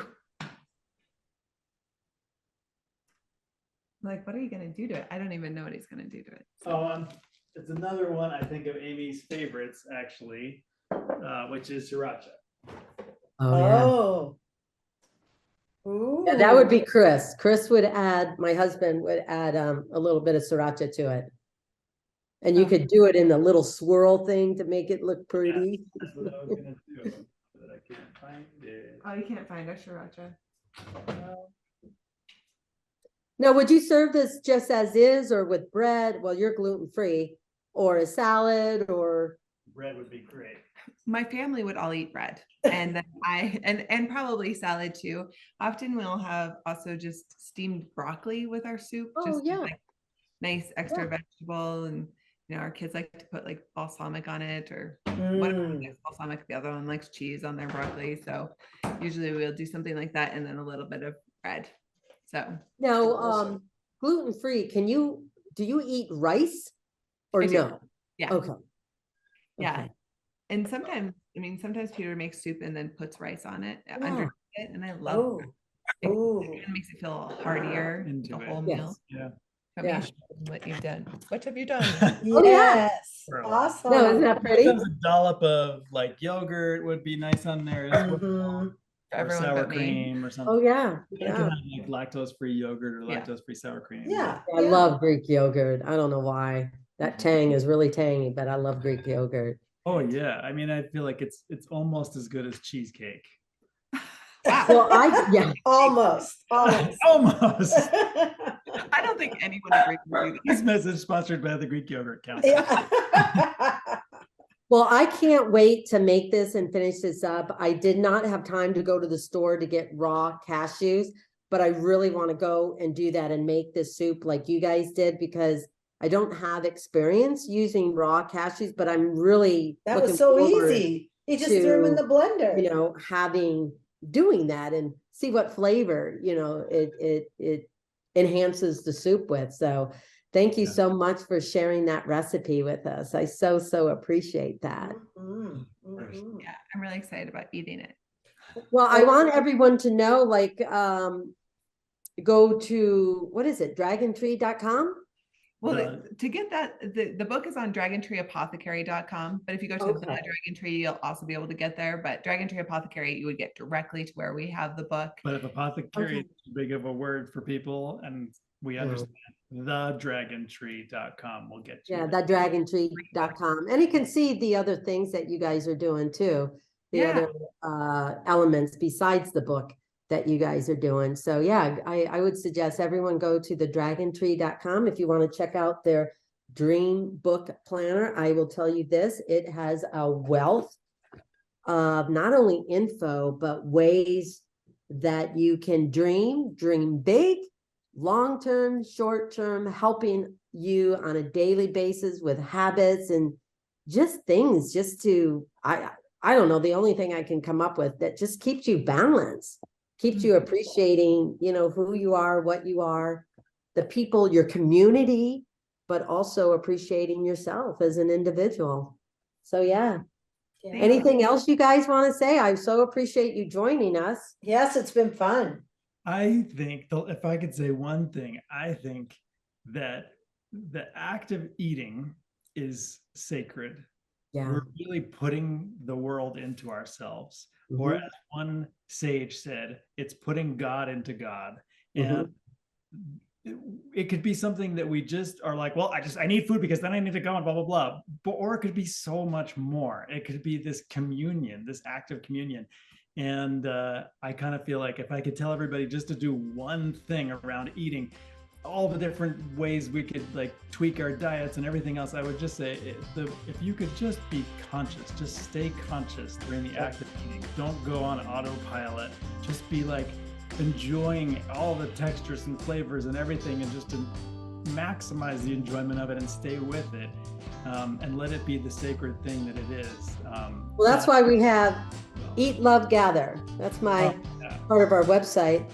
Like, what are you gonna do to it? I don't even know what he's gonna do to it. So. It's another one, I think, of Amy's favorites, actually, which is sriracha. Oh, yeah. Oh. Ooh. Yeah, that would be Chris. Chris would add, my husband would add a little bit of sriracha to it. And you Oh. could do it in the little swirl thing to make it look pretty. That's what I was gonna do, but I can't find it. Oh, you can't find our sriracha. Now, would you serve this just as is or with bread? Well, you're gluten-free, or a salad, or Bread would be great. My family would all eat bread, and then and probably salad too. Often we'll have also just steamed broccoli with our soup. Oh, Just yeah. like nice extra Yeah. vegetable, and you know our kids like to put like balsamic on it, or one of them Mm. likes balsamic, the other one likes cheese on their broccoli. So usually we'll do something like that, and then a little bit of bread. So now, gluten-free, do you eat rice or I do. no? yeah, Okay. yeah. Okay. And sometimes, I mean, sometimes Peter makes soup and then puts rice on it underneath it, and I love Oh. it. Ooh. It kind of makes it feel heartier Into the it. whole Yes. meal. Yeah. Tell me Yeah. what you've done. What have you done? Oh, yeah. Yes. Bro. Awesome. No, isn't that pretty? Sometimes a dollop of like yogurt would be nice on there as well, Mhm. For or everyone sour but me. cream or something. Oh, yeah. You can Yeah. have like lactose-free yogurt or Yeah. lactose-free sour cream. Yeah. I yeah. love Greek yogurt. I don't know why. That tang is really tangy, but I love Greek yogurt. Oh yeah, I mean, I feel like it's almost as good as cheesecake. Well, yeah. Almost. Almost. Almost. I don't think anyone agrees with you. This message sponsored by the Greek Yogurt Council. Yeah. Well, I can't wait to make this and finish this up. I did not have time to go to the store to get raw cashews, but I really want to go and do that and make this soup like you guys did, because I don't have experience using raw cashews, but I'm really That looking was so forward, easy. You just threw them in to, the blender. you know, doing that and see what flavor, you know, it enhances the soup with. So thank you so much for sharing that recipe with us. I so appreciate that. Mhm, mhm. Yeah, I'm really excited about eating it. Well, I want everyone to know, like, go to, what is it, dragontree.com? Well, to get that, the book is on dragontreeapothecary.com, but if you go to the Okay. Dragontree, you'll also be able to get there. But Dragontree Apothecary, you would get directly to where we have the book. But if apothecary Okay. is too big of a word for people, and we understand, thedragontree.com will get you. Yeah, there. thatdragontree.com. And you can see the other things that you guys are doing too. The Yeah. other elements besides the book that you guys are doing. So yeah, I would suggest everyone go to thedragontree.com if you want to check out their Dreambook Planner. I will tell you this, it has a wealth of not only info, but ways that you can dream big, long-term, short-term, helping you on a daily basis with habits and just things just to, I don't know, the only thing I can come up with that just keeps you balanced, keeps you appreciating, you know, who you are, what you are, the people, your community, but also appreciating yourself as an individual. So yeah. Yeah. Anything else you guys want to say? I so appreciate you joining us. Yes, it's been fun. I think, if I could say one thing, I think that the act of eating is sacred. Yeah. We're really putting the world into ourselves. Or as one sage said, it's putting God into God. And it could be something that we just are like, well, I need food because then I need to go and blah, blah, blah. Or it could be so much more. It could be this communion, this act of communion. And I kind of feel like if I could tell everybody just to do one thing around eating, all the different ways we could like tweak our diets and everything else, I would just say if you could just be conscious, just stay conscious during the act of eating. Don't go on autopilot. Just be like enjoying all the textures and flavors and everything, and just to maximize the enjoyment of it and stay with it, and let it be the sacred thing that it is. Well, that's why we have Eat, Love, Gather. That's my part of our website.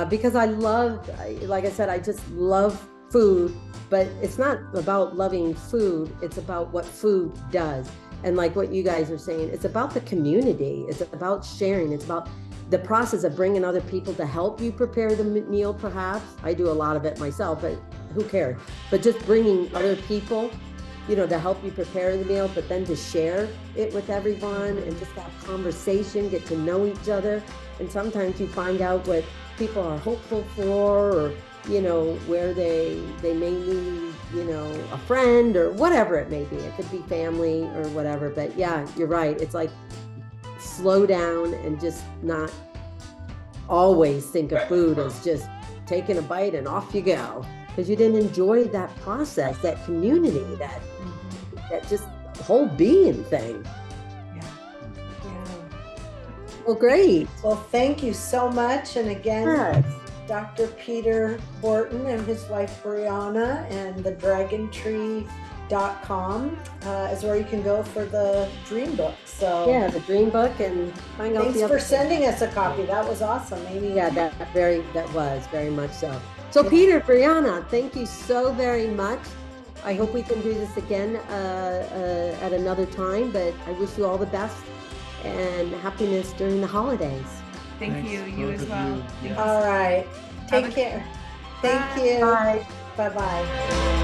Because I love, like I said, I just love food, but it's not about loving food. It's about what food does. And like what you guys are saying, it's about the community. It's about sharing. It's about the process of bringing other people to help you prepare the meal, perhaps. I do a lot of it myself, but who cares? But just bringing other people, you know, to help you prepare the meal, but then to share it with everyone and just have conversation, get to know each other. And sometimes you find out what people are hopeful for, or, you know, where they may need, you know, a friend or whatever it may be. It could be family or whatever. But yeah, you're right. It's like slow down and just not always think of food as just taking a bite and off you go, because you didn't enjoy that process, that community, that just whole being thing. Well, great. Well, thank you so much. And again, Yes. Dr. Peter Borten and his wife Briana, and the Dragontree.com is where you can go for the dream book. So Yeah, the dream book, and find out thanks the other for sending us a copy. That was awesome, Amy. Yeah, that was very much so. So Peter, Briana, thank you so very much. I hope we can do this again at another time, but I wish you all the best and happiness during the holidays. Thank you. You both as of well. you. Thank you. All right. Have Take a- care. Thank Bye. you. Bye. Bye-bye.